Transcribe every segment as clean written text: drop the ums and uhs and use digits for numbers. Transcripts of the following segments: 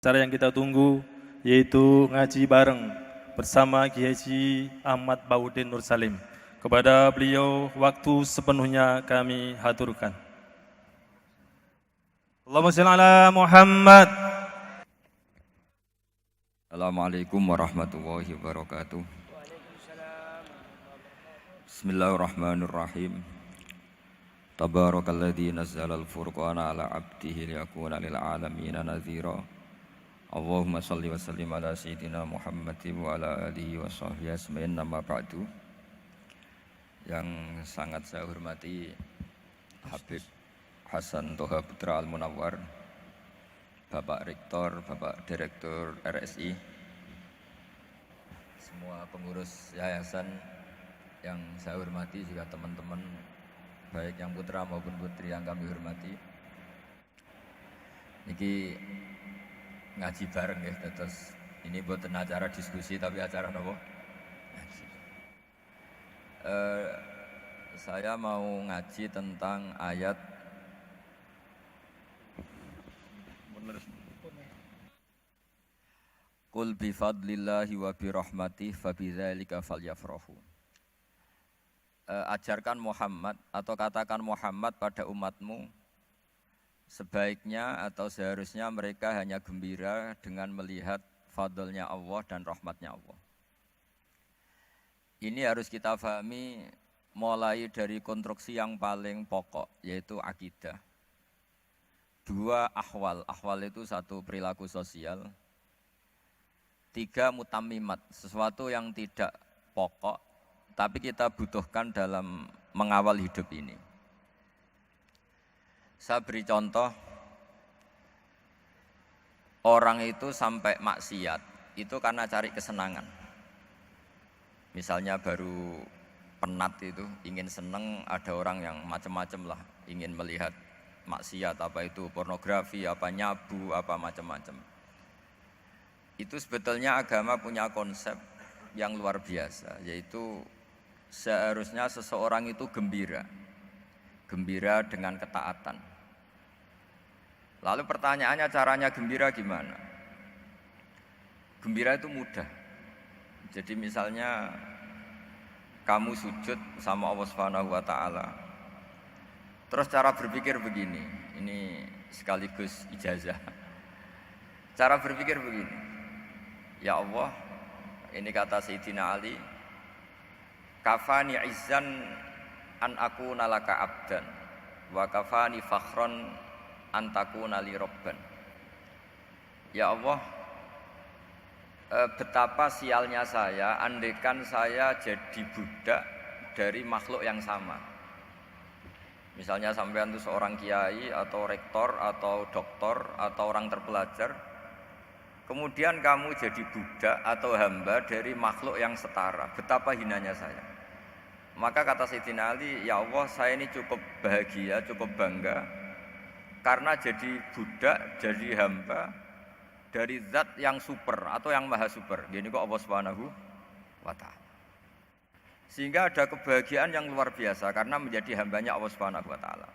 Acara yang kita tunggu yaitu ngaji bareng bersama Kiai Haji Ahmad Baudin Nur Salim. Kepada beliau waktu sepenuhnya kami haturkan. Allahumma shalli ala Muhammad. Assalamualaikum warahmatullahi wabarakatuh. Bismillahirrahmanirrahim. Tabarakalladzi nazzala al-furqana ala 'abdihi liyakuna lil 'alamin nadhira. Allahumma shalli wa sallim ala sayyidina Muhammadin wa ala alihi wa sahbihi ajmain, amma ba'du. Yang sangat saya hormati Habib Hasan Toha Putra Al-Munawwar, Bapak Rektor, Bapak Direktur RSI, semua pengurus yayasan yang saya hormati, juga teman-teman baik yang putra maupun putri yang kami hormati. Niki ngaji bareng ya, terus ini bukan acara diskusi tapi acara nopo? Ngaji. Saya mau ngaji tentang ayat Qul bi fadlillahi wa bi rahmatihi fabidzalika falyafrahu. Ajarkan Muhammad atau katakan Muhammad pada umatmu, sebaiknya atau seharusnya mereka hanya gembira dengan melihat fadlnya Allah dan rahmatnya Allah. Ini harus kita pahami mulai dari konstruksi yang paling pokok, yaitu akidah. Dua ahwal, ahwal itu satu perilaku sosial. Tiga mutammimat, sesuatu yang tidak pokok tapi kita butuhkan dalam mengawal hidup ini. Saya beri contoh, orang itu sampai maksiat itu karena cari kesenangan. Misalnya baru penat itu, ingin seneng, ada orang yang macam-macam lah, ingin melihat maksiat, apa itu pornografi, apa nyabu, apa macam-macam. Itu sebetulnya agama punya konsep yang luar biasa, yaitu seharusnya seseorang itu gembira dengan ketaatan. Lalu pertanyaannya, caranya gembira gimana? Gembira itu mudah. Jadi misalnya kamu sujud sama Allah Subhanahu wa taala. Terus cara berpikir begini, ini sekaligus ijazah. Cara berpikir begini. Ya Allah, ini kata Sayyidina Ali, kafani izzan an akuna laka abdan wa kafani fakhron antakuna li robban. Ya Allah, betapa sialnya saya andaikan saya jadi budak dari makhluk yang sama. Misalnya sampean itu seorang kiai atau rektor atau doktor atau orang terpelajar, kemudian kamu jadi budak atau hamba dari makhluk yang setara, betapa hinanya saya. Maka kata Sayyidina Ali, ya Allah, saya ini cukup bahagia, cukup bangga karena jadi budak, jadi hamba dari zat yang super atau yang maha super. Ini kok Allah Subhanahu wa ta'ala. Sehingga ada kebahagiaan yang luar biasa karena menjadi hambanya Allah Subhanahu wa ta'ala.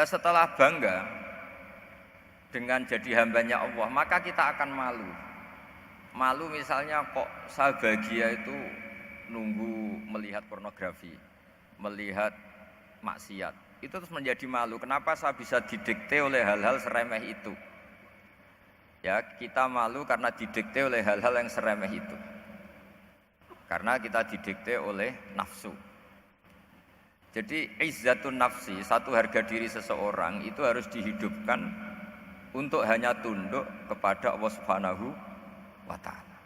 Setelah bangga dengan jadi hambanya Allah, maka kita akan malu. Malu misalnya kok saya bahagia itu nunggu melihat pornografi, melihat maksiat. Itu terus menjadi malu. Kenapa saya bisa didikte oleh hal-hal seremeh itu? Ya, kita malu karena didikte oleh hal-hal yang seremeh itu. Karena kita didikte oleh nafsu. Jadi izzatun nafsi, satu harga diri seseorang itu harus dihidupkan untuk hanya tunduk kepada Allah Subhanahu wa ta'ala.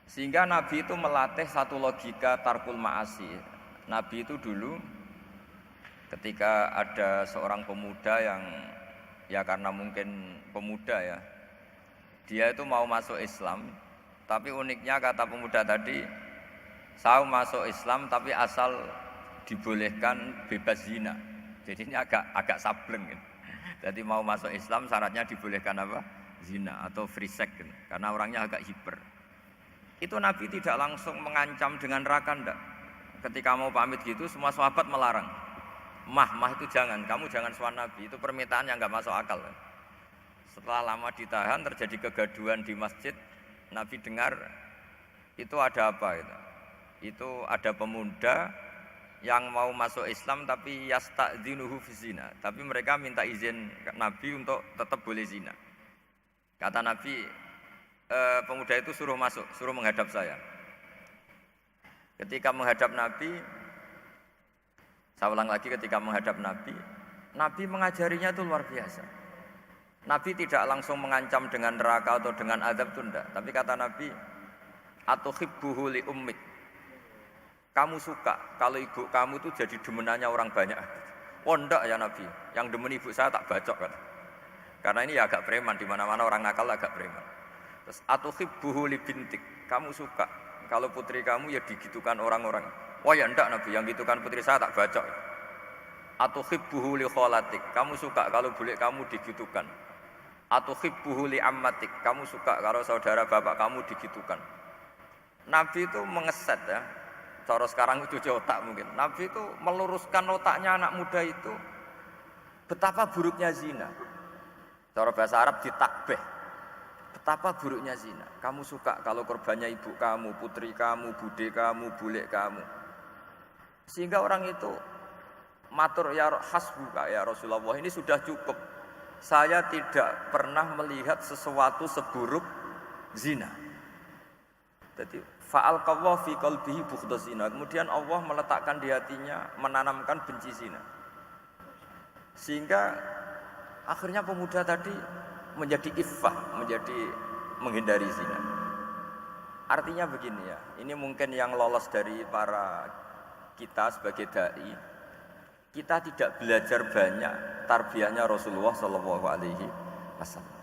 Sehingga Nabi itu melatih satu logika tarkul ma'asi. Nabi itu dulu ketika ada seorang pemuda yang, ya karena mungkin pemuda ya, dia itu mau masuk Islam, tapi uniknya kata pemuda tadi, saya masuk Islam tapi asal dibolehkan bebas zina. Jadi ini agak sableng gitu. Jadi mau masuk Islam syaratnya dibolehkan apa? Zina atau free sex gitu. Karena orangnya agak hiper. Itu Nabi tidak langsung mengancam dengan neraka, enggak. Ketika mau pamit gitu semua sahabat melarang. Mah itu jangan, kamu jangan sowan Nabi, itu permintaan yang nggak masuk akal. Setelah lama ditahan terjadi kegaduhan di masjid, Nabi dengar itu ada apa itu? Itu ada pemuda yang mau masuk Islam tapi yasta'dzinuhu fi zina, tapi mereka minta izin Nabi untuk tetap boleh zina. Kata Nabi, pemuda itu suruh masuk, suruh menghadap saya. Ketika menghadap Nabi, saya ulang lagi, ketika menghadap Nabi, Nabi mengajarinya itu luar biasa. Nabi tidak langsung mengancam dengan neraka atau dengan azab itu enggak, tapi kata Nabi, atuhibbuhu li ummik. Kamu suka kalau ibu kamu itu jadi demenannya orang banyak. Oh enggak ya Nabi, yang demen ibu saya tak bacok kan. Karena ini ya agak preman, di mana-mana orang nakal agak preman. Terus atuhibbuhu li bintik. Kamu suka kalau putri kamu ya digitukan orang-orang. Oh ya enggak Nabi, yang gitukan putri saya tak bacok. Atuhibbuhu li kholatik. Kamu suka kalau bule kamu digitukan. Atuhibbuhu li ammatik. Kamu suka kalau saudara bapak kamu digitukan. Nabi itu mengeset ya. Cara sekarang itu cuci otak mungkin. Nabi itu meluruskan otaknya anak muda itu. Betapa buruknya zina. Cara bahasa Arab ditakbih. Betapa buruknya zina. Kamu suka kalau korbannya ibu kamu, putri kamu, bude kamu, bule kamu. Sehingga orang itu matur ya hasbuka ya Rasulullah, ini sudah cukup. Saya tidak pernah melihat sesuatu seburuk zina. Jadi fa'alqallahu fi qalbihi bughdaz zina. Kemudian Allah meletakkan di hatinya, menanamkan benci zina. Sehingga akhirnya pemuda tadi menjadi iffah, menjadi menghindari zina. Artinya begini ya, ini mungkin yang lolos dari para kita sebagai dai, kita tidak belajar banyak tarbiyahnya Rasulullah Shallallahu Alaihi Wasallam.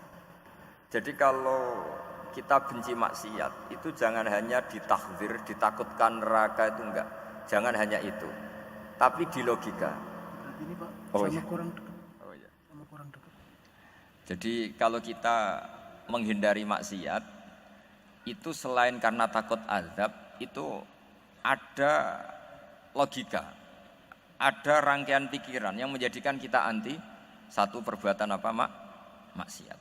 Jadi kalau kita benci maksiat, itu jangan hanya ditahdzir, ditakutkan neraka, itu enggak. Jangan hanya itu, tapi di logika. Ini Pak, Oh, sama iya. kurang dekat. Oh, iya. Sama kurang dekat. Jadi kalau kita menghindari maksiat, itu selain karena takut azab, itu ada logika, ada rangkaian pikiran yang menjadikan kita anti satu perbuatan apa maksiat.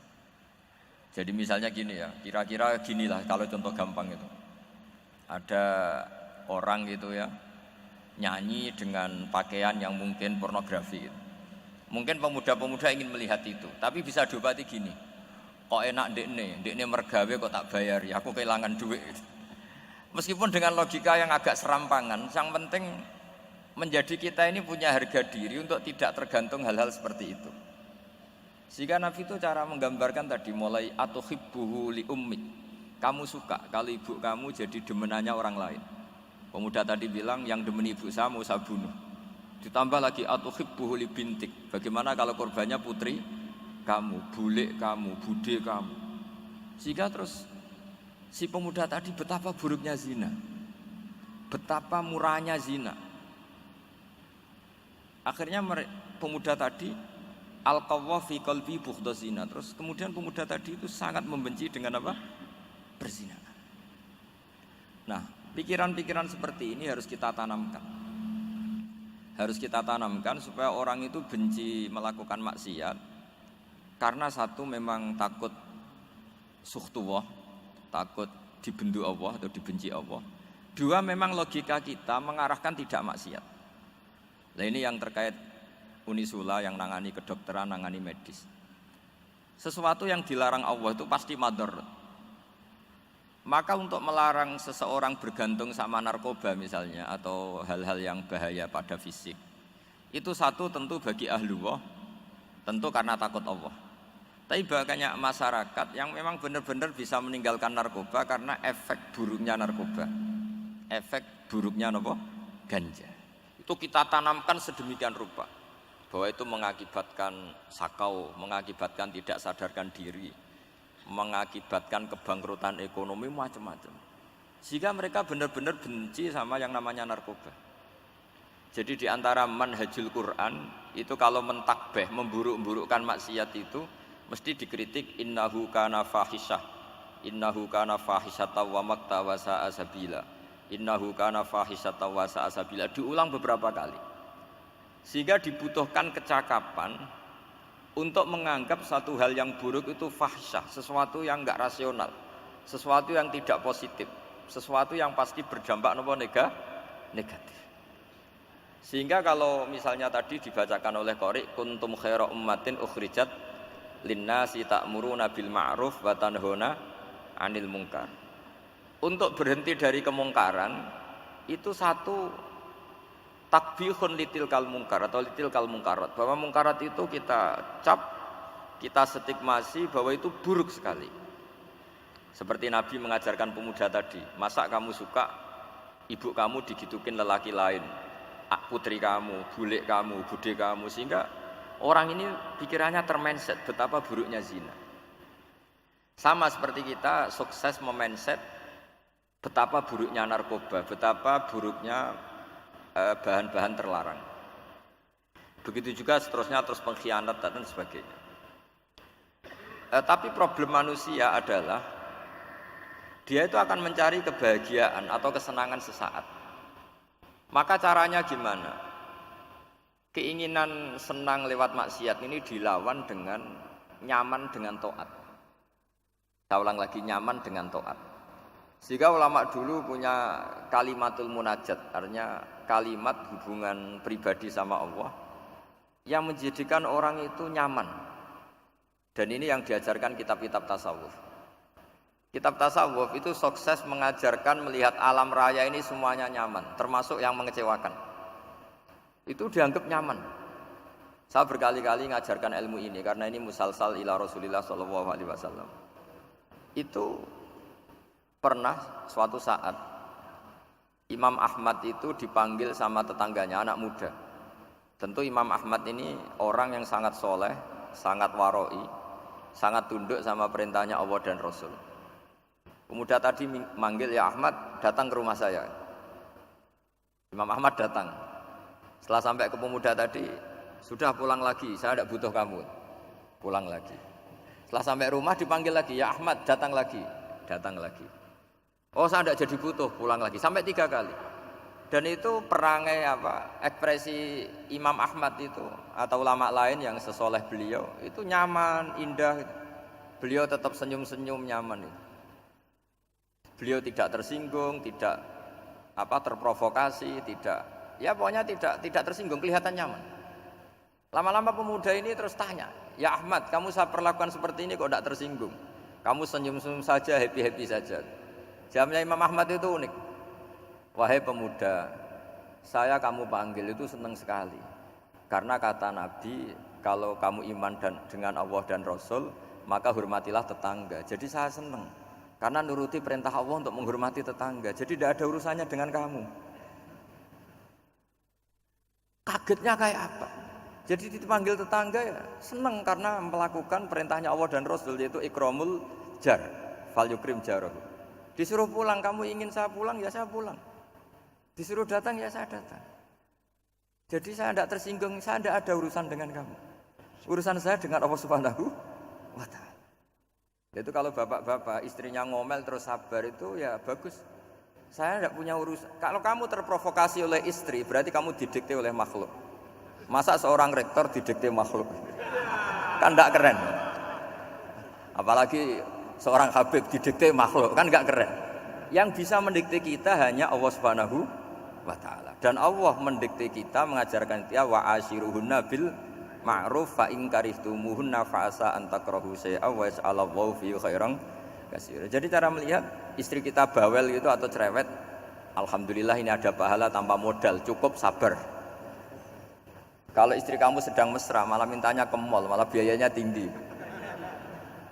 Jadi misalnya gini ya, kira-kira ginilah kalau contoh gampang itu. Ada orang gitu ya, nyanyi dengan pakaian yang mungkin pornografi gitu. Mungkin pemuda-pemuda ingin melihat itu, tapi bisa diobati gini. Kok enak dekne mergawe kok tak bayar ya, aku kehilangan duit. Meskipun dengan logika yang agak serampangan, yang penting menjadi kita ini punya harga diri untuk tidak tergantung hal-hal seperti itu. Sehingga Nabi itu cara menggambarkan tadi mulai atuhibbuhu li ummik. Kamu suka kalau ibu kamu jadi demenannya orang lain. Pemuda tadi bilang yang demen ibu saya mau saya bunuh. Ditambah lagi atuhibbuhu li bintik. Bagaimana kalau korbannya putri kamu, bule kamu, bude kamu. Sehingga terus si pemuda tadi betapa buruknya zina. Betapa murahnya zina. Akhirnya pemuda tadi alqawwa fi qalbi bughdaz zina. Terus kemudian pemuda tadi itu sangat membenci dengan apa? Berzina. Nah, pikiran-pikiran seperti ini harus kita tanamkan. Harus kita tanamkan supaya orang itu benci melakukan maksiat. Karena satu memang takut sukhtuwah, takut dibendu Allah atau dibenci Allah. Dua, memang logika kita mengarahkan tidak maksiat. Nah ini yang terkait Unisula yang nangani kedokteran, nangani medis. Sesuatu yang dilarang Allah itu pasti madharat. Maka untuk melarang seseorang bergantung sama narkoba misalnya atau hal-hal yang bahaya pada fisik, itu satu tentu bagi ahlullah, tentu karena takut Allah. Tapi banyak masyarakat yang memang benar-benar bisa meninggalkan narkoba karena efek buruknya narkoba, efek buruknya ganja. Itu kita tanamkan sedemikian rupa bahwa itu mengakibatkan sakau, mengakibatkan tidak sadarkan diri, mengakibatkan kebangkrutan ekonomi, macam-macam. Sehingga mereka benar-benar benci sama yang namanya narkoba. Jadi di antara manhajul Quran itu kalau mentakbih, memburuk-burukkan maksiat itu mesti dikritik innahu kana fahisyah, innahu kana fahisyata wa maqta wa sa'a sabila, innahu kana fahisyata wa sa'a sabila, diulang beberapa kali. Sehingga dibutuhkan kecakapan untuk menganggap satu hal yang buruk itu fahsyah, sesuatu yang enggak rasional, sesuatu yang tidak positif, sesuatu yang pasti berdampak negatif. Sehingga kalau misalnya tadi dibacakan oleh qari kuntum khaira ummatin ukhrijat linnasi ta'muruna bil ma'ruf wa tanhauna 'anil munkar. Untuk berhenti dari kemungkaran itu satu takbihun litilkal munkar atau litilkal munkarat, bahwa munkarat itu kita cap, kita stigmasi bahwa itu buruk sekali. Seperti Nabi mengajarkan pemuda tadi, masa kamu suka ibu kamu digitukin lelaki lain, putri kamu, bulik kamu, bude kamu, sehingga orang ini pikirannya termindset betapa buruknya zina. Sama seperti kita sukses memindset betapa buruknya narkoba, betapa buruknya bahan-bahan terlarang. Begitu juga seterusnya, terus pengkhianat dan sebagainya. Tapi problem manusia adalah dia itu akan mencari kebahagiaan atau kesenangan sesaat. Maka caranya gimana? Keinginan senang lewat maksiat ini dilawan dengan nyaman dengan taat. Saya ulang lagi, nyaman dengan taat. Sehingga ulama dulu punya kalimatul munajat, artinya kalimat hubungan pribadi sama Allah yang menjadikan orang itu nyaman. Dan ini yang diajarkan kitab-kitab tasawuf. Kitab tasawuf itu sukses mengajarkan melihat alam raya ini semuanya nyaman, termasuk yang mengecewakan. Itu dianggap nyaman. Saya berkali-kali mengajarkan ilmu ini karena ini musalsal ila Rasulillah sallallahu alaihi wasallam. Itu pernah suatu saat Imam Ahmad itu dipanggil sama tetangganya, anak muda. Tentu Imam Ahmad ini orang yang sangat soleh, sangat waroi, sangat tunduk sama perintahnya Allah dan Rasul. Pemuda tadi manggil, ya Ahmad, datang ke rumah saya. Imam Ahmad datang. Setelah sampai ke pemuda tadi, sudah pulang lagi, saya tidak butuh kamu. Pulang lagi. Setelah sampai rumah dipanggil lagi, ya Ahmad, datang lagi. Datang lagi. Oh, saya tidak jadi butuh, pulang lagi. Sampai 3 kali. Dan itu perangai ekspresi Imam Ahmad itu atau ulama lain yang sesoleh beliau itu nyaman, indah. Beliau tetap senyum-senyum nyaman itu. Beliau tidak tersinggung, tidak terprovokasi, pokoknya tidak tersinggung, kelihatan nyaman. Lama-lama pemuda ini terus tanya, ya Ahmad, kamu saya perlakukan seperti ini kok tidak tersinggung? Kamu senyum-senyum saja, happy-happy saja. Jawabnya Imam Ahmad itu unik. Wahai pemuda, saya kamu panggil itu senang sekali. Karena kata Nabi, kalau kamu iman dengan Allah dan Rasul, maka hormatilah tetangga. Jadi saya senang. Karena nuruti perintah Allah untuk menghormati tetangga. Jadi tidak ada urusannya dengan kamu. Kagetnya kayak apa? Jadi dipanggil tetangga ya senang karena melakukan perintahnya Allah dan Rasul, yaitu ikramul jar, fal yukrim jarahu. Disuruh pulang, kamu ingin saya pulang, ya saya pulang. Disuruh datang, ya saya datang. Jadi saya tidak tersinggung, saya tidak ada urusan dengan kamu. Urusan saya dengan Allah Subhanahu wa ta'ala. Itu kalau bapak-bapak istrinya ngomel terus sabar itu ya bagus. Saya tidak punya urusan. Kalau kamu terprovokasi oleh istri, berarti kamu didikte oleh makhluk. Masa seorang rektor didikte makhluk? Kan tidak keren. Apalagi seorang habib didikte makhluk, kan enggak keren. Yang bisa mendikte kita hanya Allah Subhanahu wa ta'ala. Dan Allah mendikte kita, mengajarkan kita wa ashiruhunna bil ma'ruf fa in karihtumuhunna fa asa an takrahu shay'an wa yaj'alallahu fi khairan katsira. Jadi cara melihat istri kita bawel gitu atau cerewet, alhamdulillah ini ada pahala tanpa modal, cukup sabar. Kalau istri kamu sedang mesra malah mintanya ke mall, malah biayanya tinggi.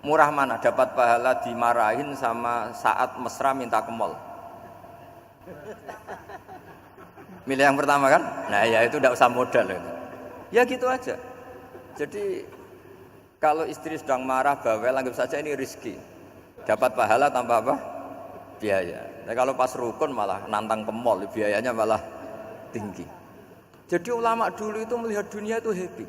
Murah mana dapat pahala dimarahin sama saat mesra minta ke mall? Milih yang pertama kan? Nah ya itu tidak usah modal itu. Ya gitu aja. Jadi kalau istri sedang marah bawel, anggap saja ini rezeki. Dapat pahala tanpa apa? Biaya. Nah, kalau pas rukun malah nantang ke mall, biayanya malah tinggi. Jadi ulama dulu itu melihat dunia itu happy.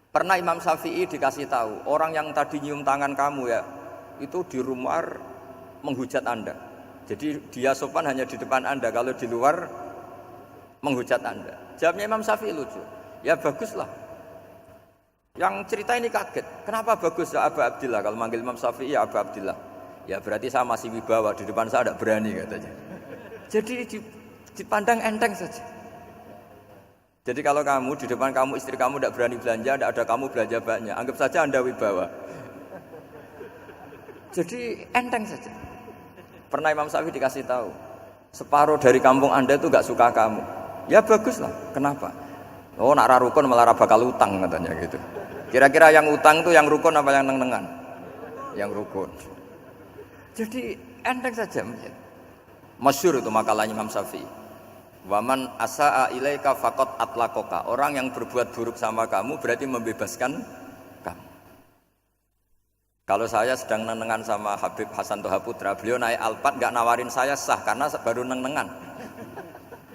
Pernah Imam Syafi'i dikasih tahu, orang yang tadi nyium tangan kamu ya, itu di rumah menghujat Anda. Jadi dia sopan hanya di depan Anda, kalau di luar menghujat Anda. Jawabnya Imam Syafi'i lucu. Ya baguslah. Yang cerita ini kaget. Kenapa bagus ya Aba Abdillah? Kalau manggil Imam Syafi'i ya Aba Abdillah. Ya berarti saya masih wibawa, di depan saya tidak berani katanya. Jadi dipandang enteng saja. Jadi kalau kamu di depan kamu istri kamu tidak berani belanja, tidak ada kamu belanja banyak, anggap saja Anda wibawa. Jadi enteng saja. Pernah Imam Syafi'i dikasih tahu, separuh dari kampung Anda itu gak suka kamu. Ya baguslah. Kenapa? Oh nak ra rukun malah bakal utang katanya gitu. Kira-kira yang utang itu yang rukun apa yang neng-nengan? Yang rukun. Jadi enteng saja. Masyhur itu makalahnya Imam Syafi'i. Waman asa'a ilaika faqad atlaqaka. Orang yang berbuat buruk sama kamu berarti membebaskan kamu. Kalau saya sedang nenengan sama Habib Hasan Toha Putra, beliau naik Alphard nggak nawarin saya sah karena baru nenengan.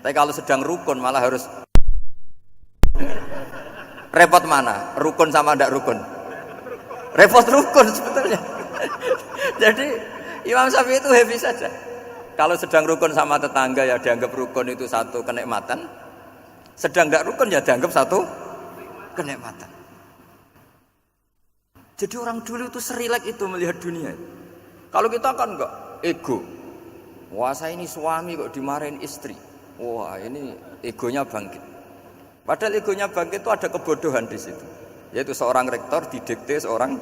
Tapi kalau sedang rukun malah harus repot mana? Rukun sama ndak rukun? Repot rukun sebetulnya. Jadi Imam Syafi'i itu happy saja. Kalau sedang rukun sama tetangga ya dianggap rukun itu satu kenikmatan. Sedang tidak rukun ya dianggap satu kenikmatan. Jadi orang dulu itu serilek itu melihat dunia. Kalau kita kan enggak, ego. Wah saya ini suami kok dimarahin istri. Wah ini egonya bangkit. Padahal egonya bangkit itu ada kebodohan di situ. Yaitu seorang rektor didikte seorang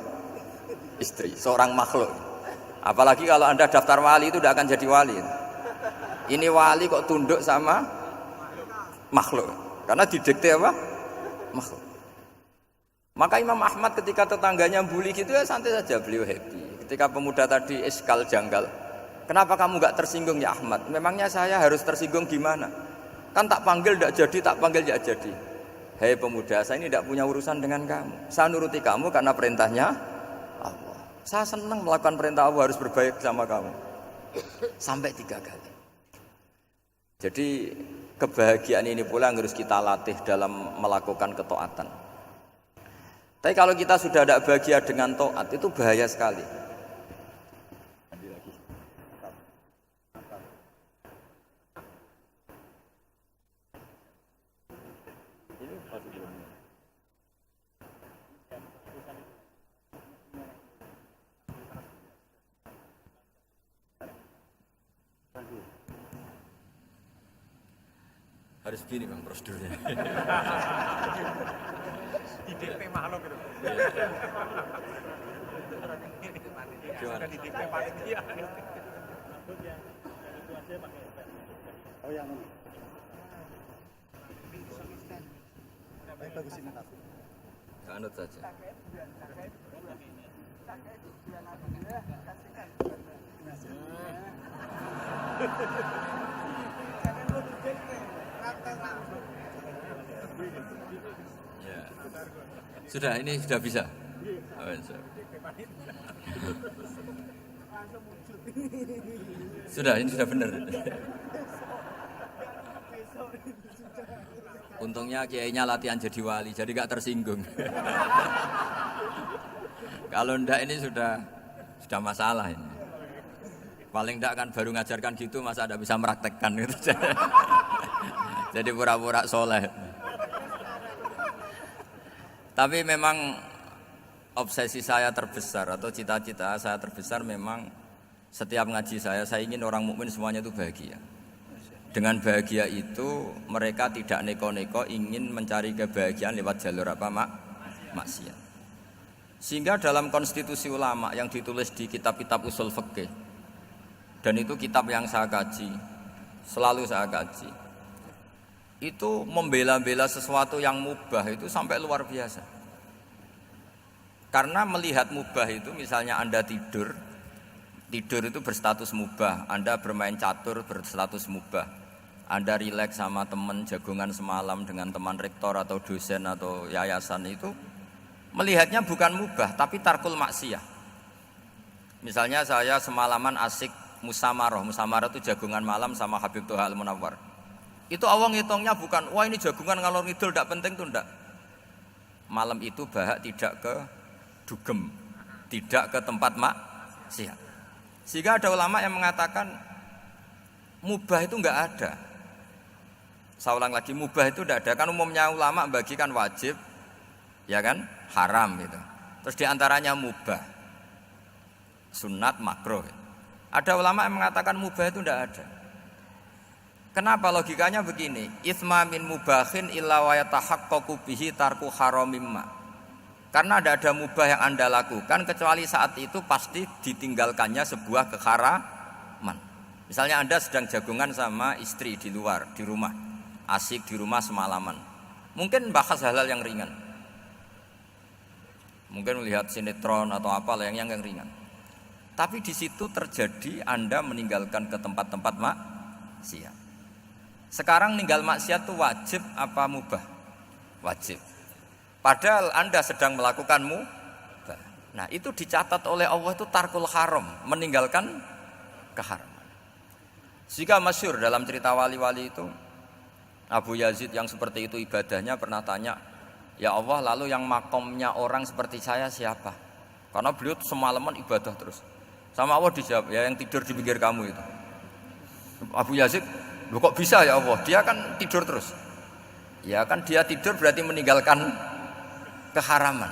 istri, seorang makhluk. Apalagi kalau Anda daftar wali itu tidak akan jadi wali. Ini wali kok tunduk sama makhluk. Karena didikte apa? Makhluk. Maka Imam Ahmad ketika tetangganya bully gitu ya santai saja, beliau happy. Ketika pemuda tadi iskal janggal, kenapa kamu gak tersinggung ya Ahmad? Memangnya saya harus tersinggung gimana? Kan tak panggil tidak jadi, tak panggil tidak jadi. Hei pemuda, saya ini tidak punya urusan dengan kamu. Saya nuruti kamu karena perintahnya Allah. Saya senang melakukan perintah Allah, harus berbaik sama kamu. Sampai 3 kali. Jadi kebahagiaan ini pula yang harus kita latih dalam melakukan ketaatan. Tapi kalau kita sudah tidak bahagia dengan taat itu bahaya sekali. Harus begini Bang prosedurnya. Di DP makhluk itu. Gimana? Di DP panitia. Oh yang ini. Baik bagusin tapi. Anut saja. Ya. Sudah, ini sudah bisa. Oh, sudah, ini sudah benar. Untungnya kiainya latihan jadi wali, jadi gak tersinggung. Kalau ndak ini sudah masalah ini. Paling ndak kan baru ngajarkan gitu, masa ada bisa meraktekkan gitu. Jadi pura-pura soleh. Tapi memang obsesi saya terbesar atau cita-cita saya terbesar memang setiap ngaji saya ingin orang mukmin semuanya itu bahagia. Dengan bahagia itu mereka tidak neko-neko ingin mencari kebahagiaan lewat jalur apa maksiat. Sehingga dalam konstitusi ulama yang ditulis di kitab-kitab usul fikih, dan itu kitab yang saya kaji, selalu saya kaji, itu membela-bela sesuatu yang mubah itu sampai luar biasa. Karena melihat mubah itu, misalnya Anda tidur itu berstatus mubah, Anda bermain catur berstatus mubah, Anda rileks sama teman jagungan semalam dengan teman rektor atau dosen atau yayasan, itu melihatnya bukan mubah tapi tarkul maksiyah. Misalnya saya semalaman asik musamarah itu jagungan malam sama Habib Toha Al-Munawwar. Itu awang hitungnya bukan, wah ini jagungan ngalor ngidul tidak penting tuh enggak. Malam itu bahak tidak ke dugem, tidak ke tempat maksiat. Sehingga ada ulama yang mengatakan mubah itu enggak ada. Saya ulang lagi, mubah itu tidak ada. Kan umumnya ulama bagikan wajib, ya kan, haram gitu. Terus diantaranya mubah, sunat, makruh. Ada ulama yang mengatakan mubah itu tidak ada. Kenapa? Logikanya begini, itsma min mubahin illa wa yatahaqqaqu bihi tarku haramimma. Karena tidak ada mubah yang Anda lakukan kecuali saat itu pasti ditinggalkannya sebuah keharaman. Misalnya Anda sedang jagungan sama istri di luar, di rumah, asik di rumah semalaman. Mungkin bahas hal-hal yang ringan. Mungkin melihat sinetron atau apa yang ringan. Tapi di situ terjadi Anda meninggalkan ke tempat-tempat maksiat. Sekarang ninggal maksiat itu wajib apa mubah? Wajib. Padahal Anda sedang melakukan mubah. Nah, itu dicatat oleh Allah itu tarkul haram, meninggalkan keharaman. Jika masyhur dalam cerita wali-wali itu, Abu Yazid yang seperti itu ibadahnya pernah tanya, "Ya Allah, lalu yang makomnya orang seperti saya siapa?" Karena beliau semalaman ibadah terus. Sama Allah dijawab, "Ya yang tidur di pinggir kamu itu." Abu Yazid, "Loh kok bisa ya Allah? Dia kan tidur terus." Ya kan dia tidur berarti meninggalkan keharaman.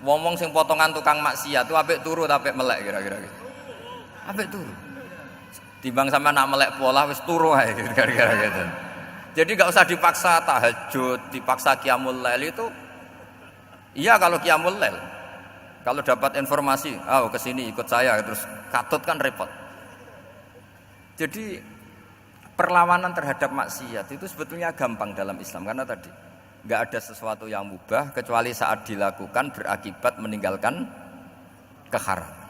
Ngomong sing potongan tukang maksiat itu apik turu apik melek kira-kira gitu. Apik turu. Timbang sama nak melek pola wis turu ae kira-kira gitu. Jadi enggak usah dipaksa tahajud, dipaksa qiyamul lail itu. Iya kalau qiyamul lail. Kalau dapat informasi, ke sini ikut saya terus katut kan repot. Jadi perlawanan terhadap maksiat itu sebetulnya gampang dalam Islam karena tadi enggak ada sesuatu yang mubah kecuali saat dilakukan berakibat meninggalkan keharaman.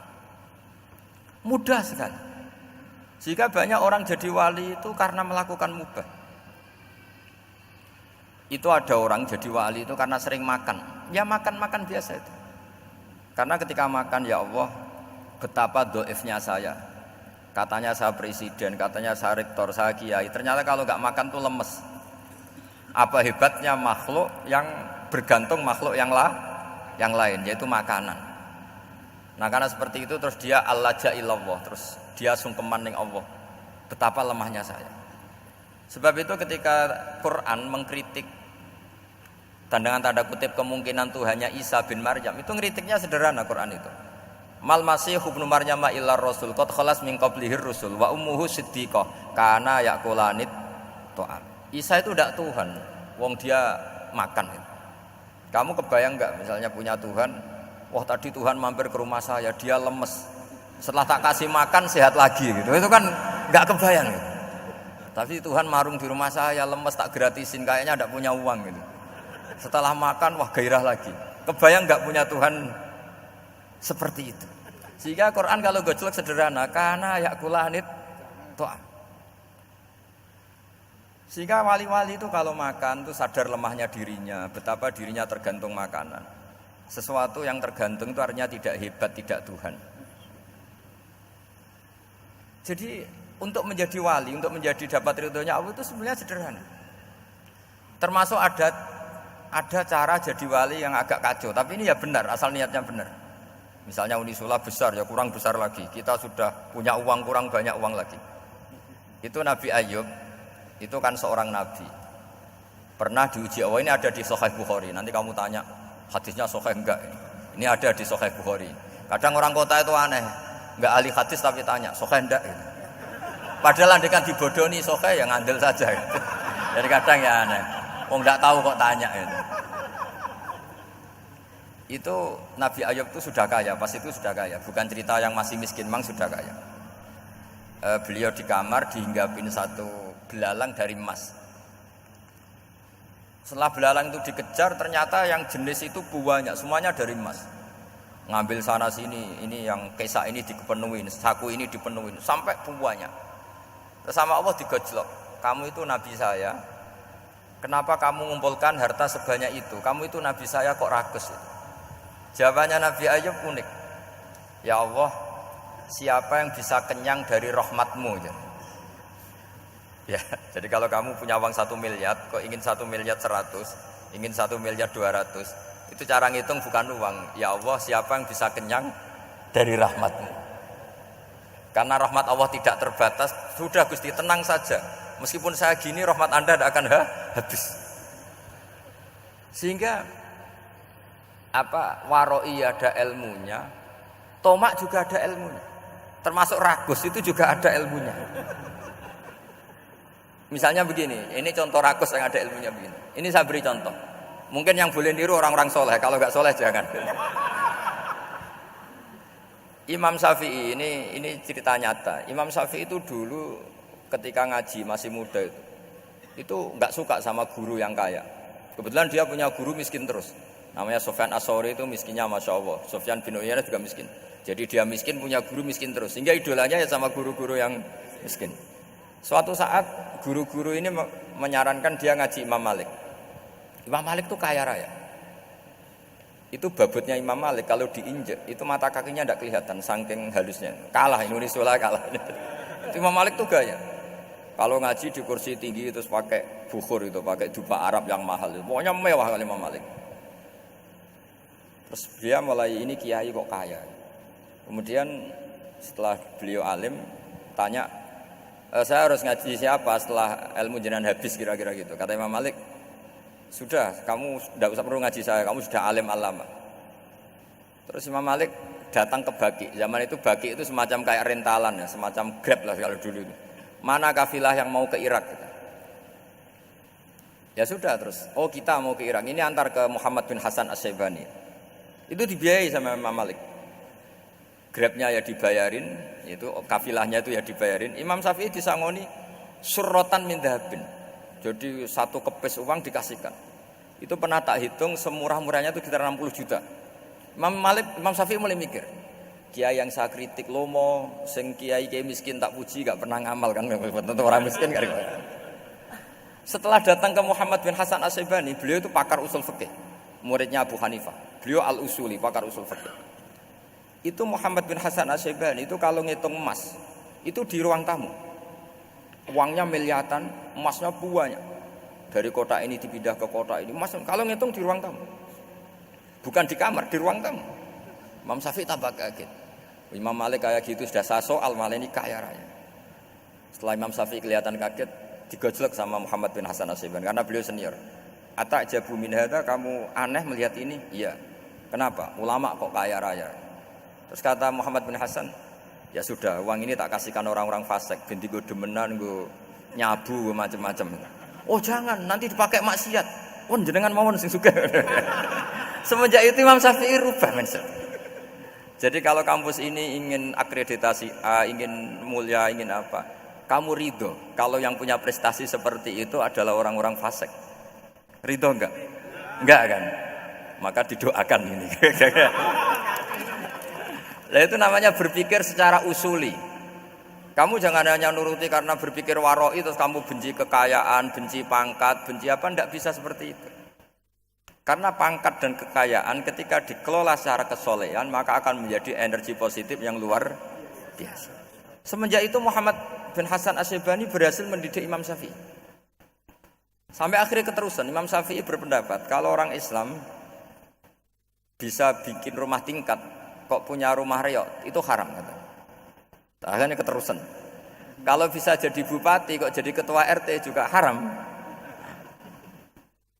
Mudah sekali. Sehingga banyak orang jadi wali itu karena melakukan mubah. Itu ada orang jadi wali itu karena sering makan. Ya makan-makan biasa itu. Karena ketika makan, ya Allah, betapa doifnya saya. Katanya saya presiden, katanya saya rektor, saya kiai. Ternyata kalau nggak makan tuh lemes. Apa hebatnya makhluk yang bergantung makhluk yang lain, yaitu makanan. Nah karena seperti itu terus dia al-laja ilallah, terus dia sungkeman ning Allah. Betapa lemahnya saya. Sebab itu ketika Quran mengkritik dengan tanda kutip kemungkinan Tuhannya Isa bin Maryam, itu ngeritiknya sederhana Quran itu. Mal masih ibnu Maryam illa rasul qad khalas min qablihir rusul wa ummuhu siddiqah kana yaqulanit ta'am. Isa itu tidak Tuhan, wong dia makan. Kamu kebayang enggak misalnya punya Tuhan, wah tadi Tuhan mampir ke rumah saya, dia lemes. Setelah tak kasih makan sehat lagi gitu. Itu kan enggak kebayang gitu. Tapi Tuhan marung di rumah saya, lemes tak gratisin, kayaknya enggak punya uang gitu. Setelah makan, wah gairah lagi. Kebayang nggak punya Tuhan seperti itu. Sehingga Quran kalau gojlok sederhana, karena yakulanit to'a. Sehingga wali-wali itu kalau makan itu sadar lemahnya dirinya, betapa dirinya tergantung makanan. Sesuatu yang tergantung itu artinya tidak hebat, tidak Tuhan. Jadi untuk menjadi wali, untuk menjadi dapat ridhonya Allah itu sebenarnya sederhana. Termasuk ada cara jadi wali yang agak kacau, tapi ini ya benar, asal niatnya benar. Misalnya Unisula besar, ya kurang besar lagi. Kita sudah punya uang, kurang banyak uang lagi. Itu Nabi Ayub, itu kan seorang nabi. Pernah diuji Allah, ini ada di Sahih Bukhari. Nanti kamu tanya, hadisnya sahih enggak? Ini ada di Sahih Bukhari. Kadang orang kota itu aneh, enggak ahli hadis tapi tanya, sahih enggak? Padahal andekan dibodohi sahih ya ngandel saja. Jadi kadang ya aneh. Enggak tahu kok tanya itu. Itu Nabi Ayub itu sudah kaya, pas itu sudah kaya. Bukan cerita yang masih miskin, memang sudah kaya. Beliau di kamar dihinggapin satu belalang dari emas. Setelah belalang itu dikejar, ternyata yang jenis itu banyak, semuanya dari emas. Ngambil sana sini, ini yang kesak ini dipenuhin, saku ini dipenuhin, sampai banyak. Terus sama Allah digojlok, kamu itu nabi saya. Kenapa kamu mengumpulkan harta sebanyak itu? Kamu itu nabi saya kok rakus? Jawabannya Nabi Ayub unik. Ya Allah, siapa yang bisa kenyang dari rahmatmu? Ya, jadi kalau kamu punya uang 1 miliar, kok ingin 1 miliar 100, ingin 1 miliar 200, itu cara ngitung bukan uang. Ya Allah, siapa yang bisa kenyang dari rahmatmu? Karena rahmat Allah tidak terbatas, sudah Gusti tenang saja. Meskipun saya gini, rahmat Anda tidak akan habis. Sehingga waroi ada ilmunya, tomak juga ada ilmunya. Termasuk ragus itu juga ada ilmunya. Misalnya begini, ini contoh ragus yang ada ilmunya begini. Ini saya beri contoh. Mungkin yang boleh niru orang-orang soleh, kalau nggak soleh jangan. Imam Syafi'i ini cerita nyata. Imam Syafi'i itu dulu ketika ngaji masih muda itu nggak suka sama guru yang kaya. Kebetulan dia punya guru miskin terus. Namanya Sufyan As-Tsauri, itu miskinnya Masya Allah. Sufyan bin Uyainah juga miskin. Jadi dia miskin, punya guru miskin terus. Sehingga idolanya ya sama guru-guru yang miskin. Suatu saat guru-guru ini menyarankan dia ngaji Imam Malik. Imam Malik itu kaya raya. Itu babutnya Imam Malik kalau diinjek itu mata kakinya tidak kelihatan saking halusnya. Kalah Indonesia lah kalah. Imam Malik itu gaya. Kalau ngaji di kursi tinggi terus pakai bukhur itu, pakai dupa Arab yang mahal itu. Pokoknya mewah kali Imam Malik. Terus dia mulai ini kiai kok kaya. Kemudian setelah beliau alim tanya, saya harus ngaji siapa setelah ilmu jenengan habis kira-kira gitu. Kata Imam Malik, sudah kamu tidak usah perlu ngaji saya, kamu sudah alim alama. Terus Imam Malik datang ke Baki. Zaman itu Baki itu semacam kayak rentalan ya, semacam Grab lah kalau dulu itu. Mana kafilah yang mau ke Irak? Ya sudah terus. Oh kita mau ke Irak. Ini antar ke Muhammad bin Hasan As-Syaibani. Itu dibiayai sama Imam Malik. Grabnya ya dibayarin, itu kafilahnya itu ya dibayarin. Imam Syafi'i disangoni surrotan min dhahabin. Jadi satu kepes uang dikasihkan. Itu pernah tak hitung semurah-murahnya itu sekitar 60 juta. Imam Syafi'i mulai mikir, kiai yang saya kritik lomo, sing kiai miskin tak puji, gak pernah ngamal kan, tentu orang miskin kan. Setelah datang ke Muhammad bin Hasan As-Syaibani, beliau itu pakar usul fikih, muridnya Abu Hanifah. Beliau al-usuli, pakar usul fikih. Itu Muhammad bin Hasan As-Syaibani itu kalau ngitung emas, itu di ruang tamu. Uangnya miliaran, emasnya banyak. Dari kota ini dipindah ke kota ini, emas kalau ngitung di ruang tamu. Bukan di kamar, di ruang tamu. Imam Syafi'i tambah kaget. Imam Malik kayak gitu sudah saya soal, malah ini kaya raya. Setelah Imam Syafi'i kelihatan kaget, digojlok sama Muhammad bin Hasan As-Syaibani karena beliau senior. Ata'jabu min hadza, kamu aneh melihat ini? Iya. Kenapa? Ulama kok kaya raya. Terus kata Muhammad bin Hasan, ya sudah, uang ini tak kasihkan orang-orang fasik, ganti gue demenan, gue nyabu, gue macam-macam. Oh jangan, nanti dipakai maksiat. Oh jenengan mawon sing suka. Semenjak itu Imam Syafi'i rubah mindset. Jadi kalau kampus ini ingin akreditasi A, ingin mulia, ingin apa, kamu ridho kalau yang punya prestasi seperti itu adalah orang-orang fasik. Ridho enggak? Enggak kan? Maka didoakan ini. Nah itu namanya berpikir secara usuli. Kamu jangan hanya nuruti karena berpikir waroi terus kamu benci kekayaan, benci pangkat, benci apa, tidak bisa seperti itu. Karena pangkat dan kekayaan ketika dikelola secara kesolehan maka akan menjadi energi positif yang luar biasa. Semenjak itu Muhammad bin Hasan As-Syaibani berhasil mendidik Imam Syafi'i. Sampai akhirnya keterusan Imam Syafi'i berpendapat kalau orang Islam bisa bikin rumah tingkat kok punya rumah reot itu haram kata. Akhirnya keterusan. Kalau bisa jadi bupati kok jadi ketua RT juga haram.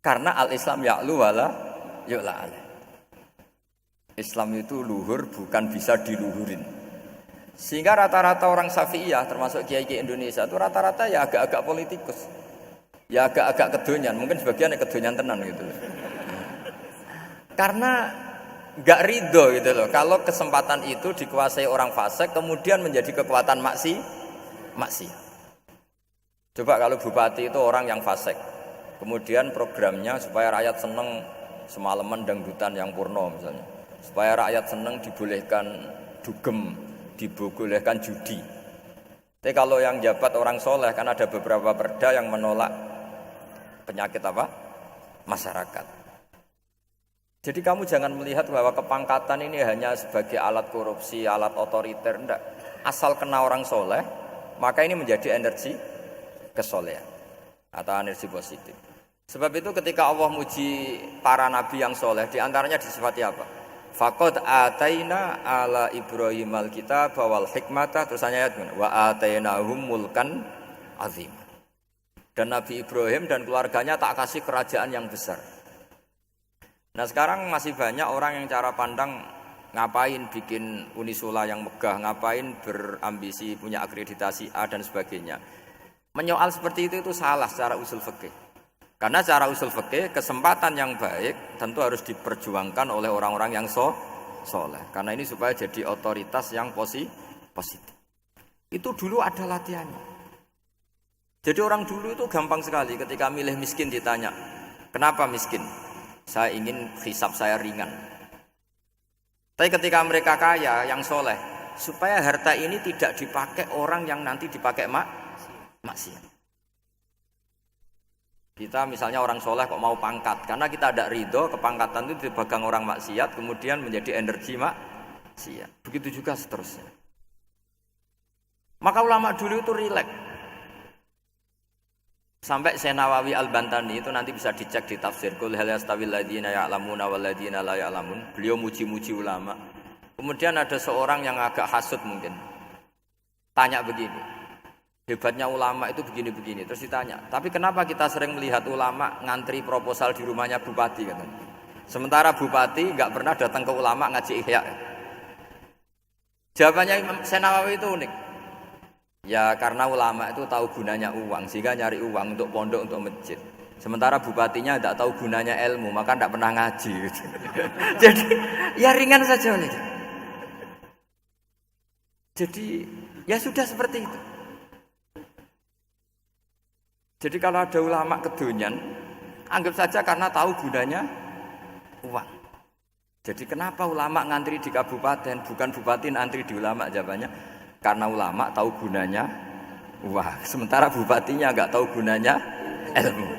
Karena al-Islam ya'lu wala yu'la alaih. Islam itu luhur bukan bisa diluhurin. Sehingga rata-rata orang Syafi'iyah termasuk kiai-kiai Indonesia itu rata-rata ya agak-agak politikus. Ya agak-agak kedonyan, mungkin sebagian kedonyan tenan gitu. Karena enggak ridho gitu loh. Kalau kesempatan itu dikuasai orang fasik kemudian menjadi kekuatan maksiat. Coba kalau bupati itu orang yang fasik. Kemudian programnya supaya rakyat seneng semalaman dangdutan yang purno misalnya. Supaya rakyat seneng dibolehkan dugem, dibolehkan judi. Tapi kalau yang jabat orang soleh kan ada beberapa perda yang menolak penyakit apa? Masyarakat. Jadi kamu jangan melihat bahwa kepangkatan ini hanya sebagai alat korupsi, alat otoriter, enggak. Asal kena orang soleh, maka ini menjadi energi kesolehan atau energi positif. Sebab itu ketika Allah muji para nabi yang soleh, diantaranya disifati apa? Faqad ataina ala Ibrahim al-kitab wal hikmata, terus ayat wa atainahum mulkan azim. Dan Nabi Ibrahim dan keluarganya tak kasih kerajaan yang besar. Nah sekarang masih banyak orang yang cara pandang ngapain bikin Unisula yang megah, ngapain berambisi punya akreditasi A dan sebagainya. Menyoal seperti itu salah secara usul fikih. Karena secara usul fikih kesempatan yang baik tentu harus diperjuangkan oleh orang-orang yang soleh. Karena ini supaya jadi otoritas yang positif. Itu dulu ada latihannya. Jadi orang dulu itu gampang sekali ketika milih miskin ditanya, kenapa miskin? Saya ingin hisab saya ringan. Tapi ketika mereka kaya, yang soleh, supaya harta ini tidak dipakai orang yang nanti dipakai maksiat. Kita misalnya orang soleh kok mau pangkat, karena kita ada ridho, kepangkatan itu dipegang orang maksiat, kemudian menjadi energi maksiat. Begitu juga seterusnya. Maka ulama dulu itu rileks. Sampai Syekh Nawawi Al-Bantani itu nanti bisa dicek di tafsir Qul hal yastawil ladzina ya'lamuna wal ladzina la ya'lamun. Beliau muji-muji ulama. Kemudian ada seorang yang agak hasud mungkin. Tanya begini. Hebatnya ulama itu begini-begini. Terus ditanya, tapi kenapa kita sering melihat ulama ngantri proposal di rumahnya bupati katanya. Sementara bupati enggak pernah datang ke ulama ngaji ihya. Jawabannya Syekh Nawawi itu unik. Ya karena ulama itu tahu gunanya uang sehingga nyari uang untuk pondok, untuk masjid. Sementara bupatinya tidak tahu gunanya ilmu, maka tidak pernah ngaji. Jadi ya ringan saja. Jadi ya sudah seperti itu. Jadi kalau ada ulama kedonyan, anggap saja karena tahu gunanya uang. Jadi kenapa ulama ngantri di kabupaten, bukan bupati ngantri di ulama? Jawabannya karena ulama tahu gunanya uang, sementara bupatinya enggak tahu gunanya ilmu.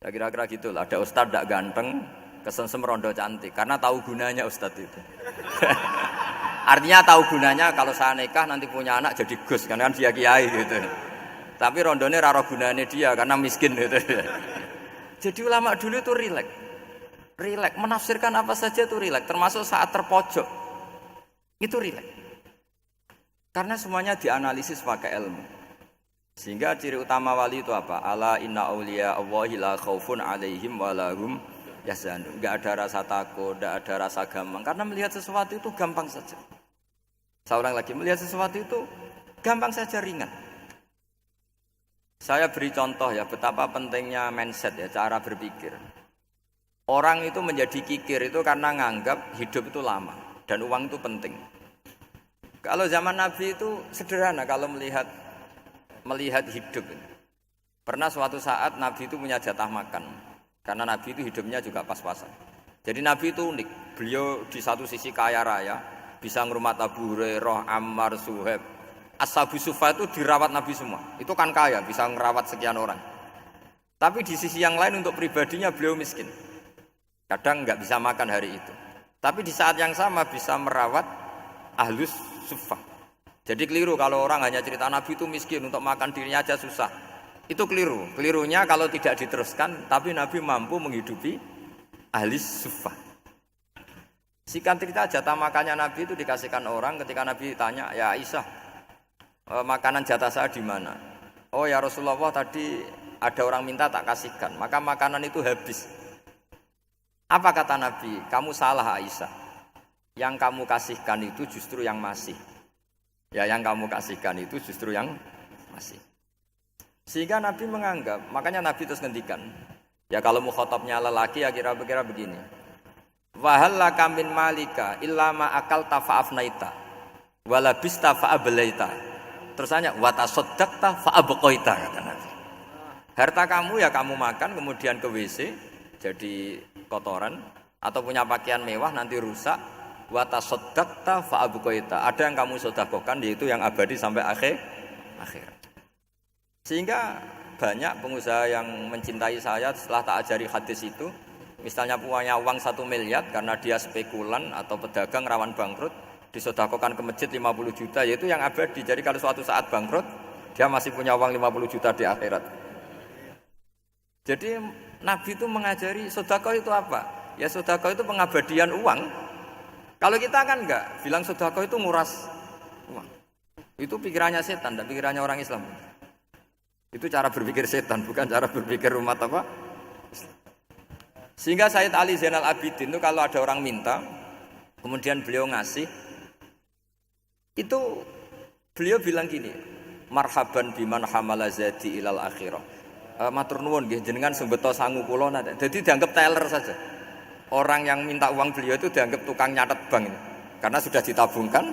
Ya kira-kira gitulah. Ada ustadz tidak ganteng, kesensem rondo cantik, karena tahu gunanya ustadz itu. Artinya tahu gunanya kalau saya nikah nanti punya anak jadi gus, kan dia kiai gitu. Tapi rondone raro gunanya dia karena miskin gitu. Jadi ulama dulu itu rileks, menafsirkan apa saja itu rileks, termasuk saat terpojok itu rileks. Karena semuanya dianalisis pakai ilmu. Sehingga ciri utama wali itu apa? Ala inna awliya Allahi la khaufun alaihim walahum yahzanun. Enggak ada rasa takut, enggak ada rasa gampang. Karena melihat sesuatu itu gampang saja. Saya ulang lagi, melihat sesuatu itu gampang saja, ringan. Saya beri contoh ya betapa pentingnya mindset ya, cara berpikir. Orang itu menjadi kikir itu karena nganggap hidup itu lama dan uang itu penting. Kalau zaman Nabi itu sederhana kalau melihat hidup. Pernah suatu saat Nabi itu punya jatah makan. Karena Nabi itu hidupnya juga pas-pasan. Jadi Nabi itu unik. Beliau di satu sisi kaya raya, bisa ngurmat Abu Hurairah, Ammar, Suhaib. Ashabu Sufa itu dirawat Nabi semua. Itu kan kaya, bisa ngerawat sekian orang. Tapi di sisi yang lain untuk pribadinya beliau miskin. Kadang nggak bisa makan hari itu. Tapi di saat yang sama bisa merawat ahlus Sufa. Jadi keliru kalau orang hanya cerita Nabi itu miskin, untuk makan dirinya aja susah. Itu keliru. Kelirunya kalau tidak diteruskan, tapi Nabi mampu menghidupi ahli Sufa. Singkat cerita jatah makannya Nabi itu dikasihkan orang ketika Nabi ditanya, ya Aisyah, makanan jatah saya di mana? Oh ya Rasulullah, tadi ada orang minta tak kasihkan, maka makanan itu habis. Apa kata Nabi? Kamu salah Aisyah. Yang kamu kasihkan itu justru yang masih. Ya yang kamu kasihkan itu justru yang masih. Sehingga Nabi menganggap, makanya Nabi terus ngendikan. Ya kalau mukhatabnya lelaki ya kira-kira begini. Wa hal laka min malika illa ma akalta fa'afnaita wa labista fa'ablaita. Terus tanya wa tasaddaqta fa'abqaita kata Nabi. Harta kamu ya kamu makan kemudian ke WC jadi kotoran atau punya pakaian mewah nanti rusak. Wa tasaddaqta fa'abqaita. Ada yang kamu sedekahkan yaitu yang abadi sampai akhir. Sehingga banyak pengusaha yang mencintai saya setelah tak ajari hadis itu, misalnya punya uang 1 miliar karena dia spekulan atau pedagang rawan bangkrut, disedekahkan ke masjid 50 juta, yaitu yang abadi. Jadi kalau suatu saat bangkrut, dia masih punya uang 50 juta di akhirat. Jadi Nabi itu mengajari sedekah itu apa? Ya sedekah itu pengabadian uang. Kalau kita kan enggak, bilang sedekah itu nguras uang. Itu pikirannya setan, dan pikirannya orang Islam. Itu cara berpikir setan, bukan cara berpikir umat apa? Sehingga Sayyid Ali Zainal Abidin itu kalau ada orang minta, kemudian beliau ngasih, itu beliau bilang gini, marhaban biman hamala zadi ilal akhirah. Matur nuwun nggih jenengan sumbeto sangu kula nate. Jadi dianggap teller saja. Orang yang minta uang beliau itu dianggap tukang nyatet bank ini. Karena sudah ditabungkan,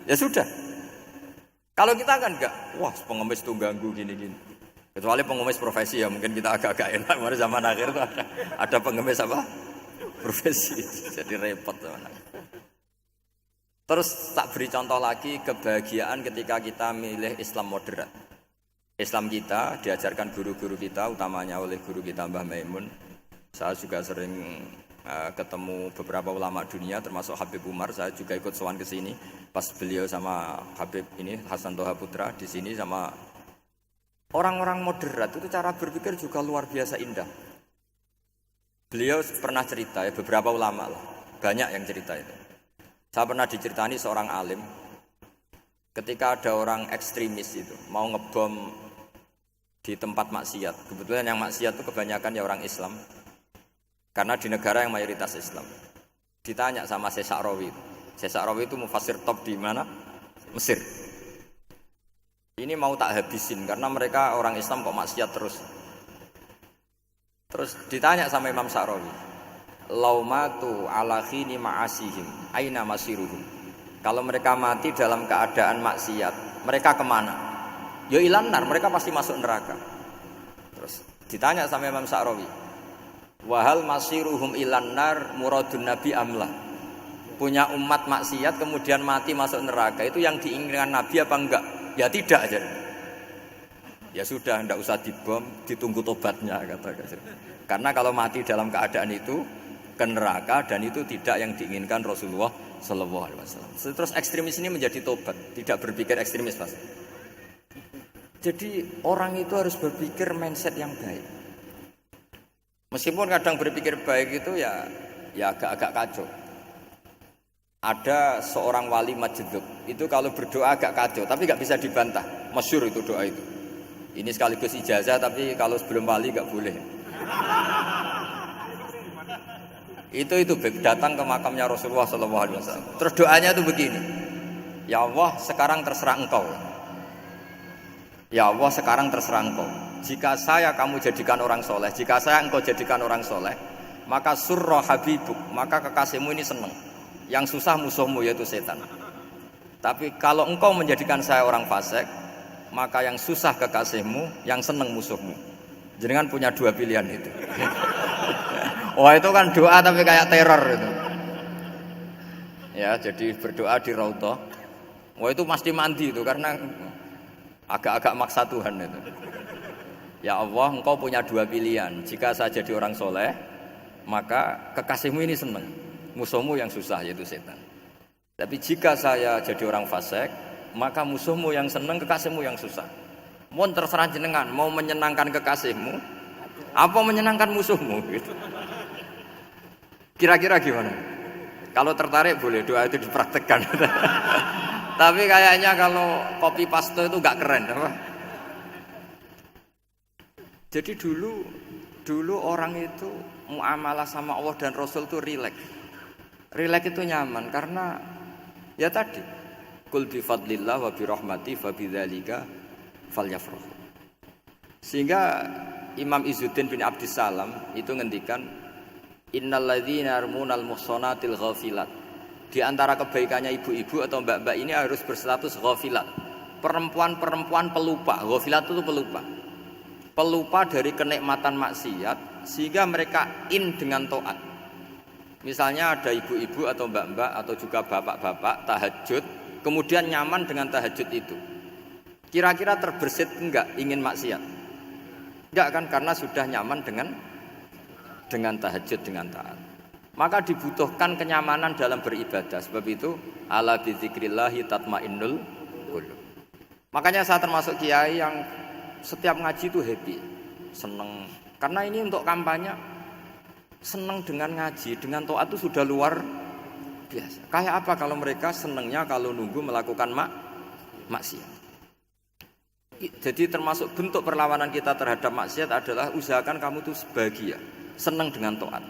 ya sudah. Kalau kita kan enggak, wah pengemis tuh ganggu gini-gini. Kecuali pengemis profesi ya mungkin kita agak-agak enak. Mari zaman akhir itu ada pengemis apa? Profesi. Jadi repot zaman. Terus tak beri contoh lagi kebahagiaan ketika kita milih Islam moderat. Islam kita diajarkan guru-guru kita, utamanya oleh guru kita Mbah Maimun. Saya juga sering ketemu beberapa ulama dunia termasuk Habib Umar. Saya juga ikut sowan ke sini pas beliau sama Habib ini Hasan Toha Putra di sini sama orang-orang moderat itu cara berpikir juga luar biasa indah. Beliau pernah cerita ya beberapa ulama lah, banyak yang cerita itu. Saya pernah diceritani seorang alim ketika ada orang ekstremis itu mau ngebom di tempat maksiat. Kebetulan yang maksiat itu kebanyakan ya orang Islam. Karena di negara yang mayoritas Islam. Ditanya sama Syekh Sa'rawi. Syekh Sa'rawi itu mufassir top di mana? Mesir. Ini mau tak habisin karena mereka orang Islam kok maksiat terus. Terus ditanya sama Imam Sa'rawi, laumatu ala khini ma'asihim aina masiruhum. Kalau mereka mati dalam keadaan maksiat, mereka kemana? Ya ilan nar, mereka pasti masuk neraka. Terus ditanya sama Imam Sa'rawi, wahal masiruhum ilan nar muradun nabi amla. Punya umat maksiat kemudian mati masuk neraka, itu yang diinginkan Nabi apa enggak? Ya tidak aja. Ya sudah, enggak usah dibom, ditunggu tobatnya kata. Karena kalau mati dalam keadaan itu ke neraka dan itu tidak yang diinginkan Rasulullah Sallallahu Alaihi Wasallam. Terus ekstremis ini menjadi tobat, tidak berpikir ekstremis pas. Jadi orang itu harus berpikir mindset yang baik. Meskipun kadang berpikir baik itu ya agak-agak kacau. Ada seorang wali majdub itu kalau berdoa agak kacau, tapi nggak bisa dibantah. Masyhur itu doa itu. Ini sekaligus ijazah, tapi kalau sebelum wali nggak boleh. Itu datang ke makamnya Rasulullah SAW. Terus doanya itu begini, ya Allah sekarang terserah engkau. Ya Allah sekarang terserah engkau. Jika saya kamu jadikan orang soleh, jika saya engkau jadikan orang soleh, maka surra habibuk, maka kekasihmu ini senang. Yang susah musuhmu yaitu setan. Tapi kalau engkau menjadikan saya orang fasik, maka yang susah kekasihmu, yang senang musuhmu. Jangan punya dua pilihan itu. Wah itu kan doa tapi kayak teror itu. Ya jadi berdoa di Raudhah. Wah itu pasti mandi itu karena agak-agak maksa Tuhan itu. Ya Allah, engkau punya dua pilihan. Jika saya jadi orang soleh, maka kekasihmu ini senang. Musuhmu yang susah yaitu setan. Tapi jika saya jadi orang fasik, maka musuhmu yang senang, kekasihmu yang susah. Mohon terserah jenengan, mau menyenangkan kekasihmu, apa menyenangkan musuhmu? Gitu. Kira-kira gimana? Kalau tertarik boleh doa itu dipraktekkan. Tapi kayaknya kalau copy paste itu gak keren, apa? Jadi dulu orang itu muamalah sama Allah dan Rasul itu rileks. Rileks itu nyaman karena ya tadi kul bi fadlillah wa bi rahmati fa bidzalika falyafrahu. Sehingga Imam Izzuddin bin Abdissalam itu ngendikan innalladzina yarmunal muhsanatil ghafilat. Di antara kebaikannya ibu-ibu atau mbak-mbak ini harus berstatus ghafilat. Perempuan-perempuan pelupa. Ghafilat itu pelupa. Pelupa dari kenikmatan maksiat sehingga mereka dengan taat. Misalnya ada ibu-ibu atau mbak-mbak atau juga bapak-bapak tahajud, kemudian nyaman dengan tahajud itu. Kira-kira terbersit enggak ingin maksiat? Enggak kan, karena sudah nyaman dengan tahajud, dengan taat. Maka dibutuhkan kenyamanan dalam beribadah. Sebab itu ala bidzikrillahi tatmainnul qulub. Makanya saya termasuk kiai yang setiap ngaji itu happy, seneng. Karena ini untuk kampanye, seneng dengan ngaji, dengan taat itu sudah luar biasa. Kayak apa kalau mereka senengnya kalau nunggu melakukan maksiat. Jadi termasuk bentuk perlawanan kita terhadap maksiat adalah usahakan kamu tuh bahagia, senang dengan taat.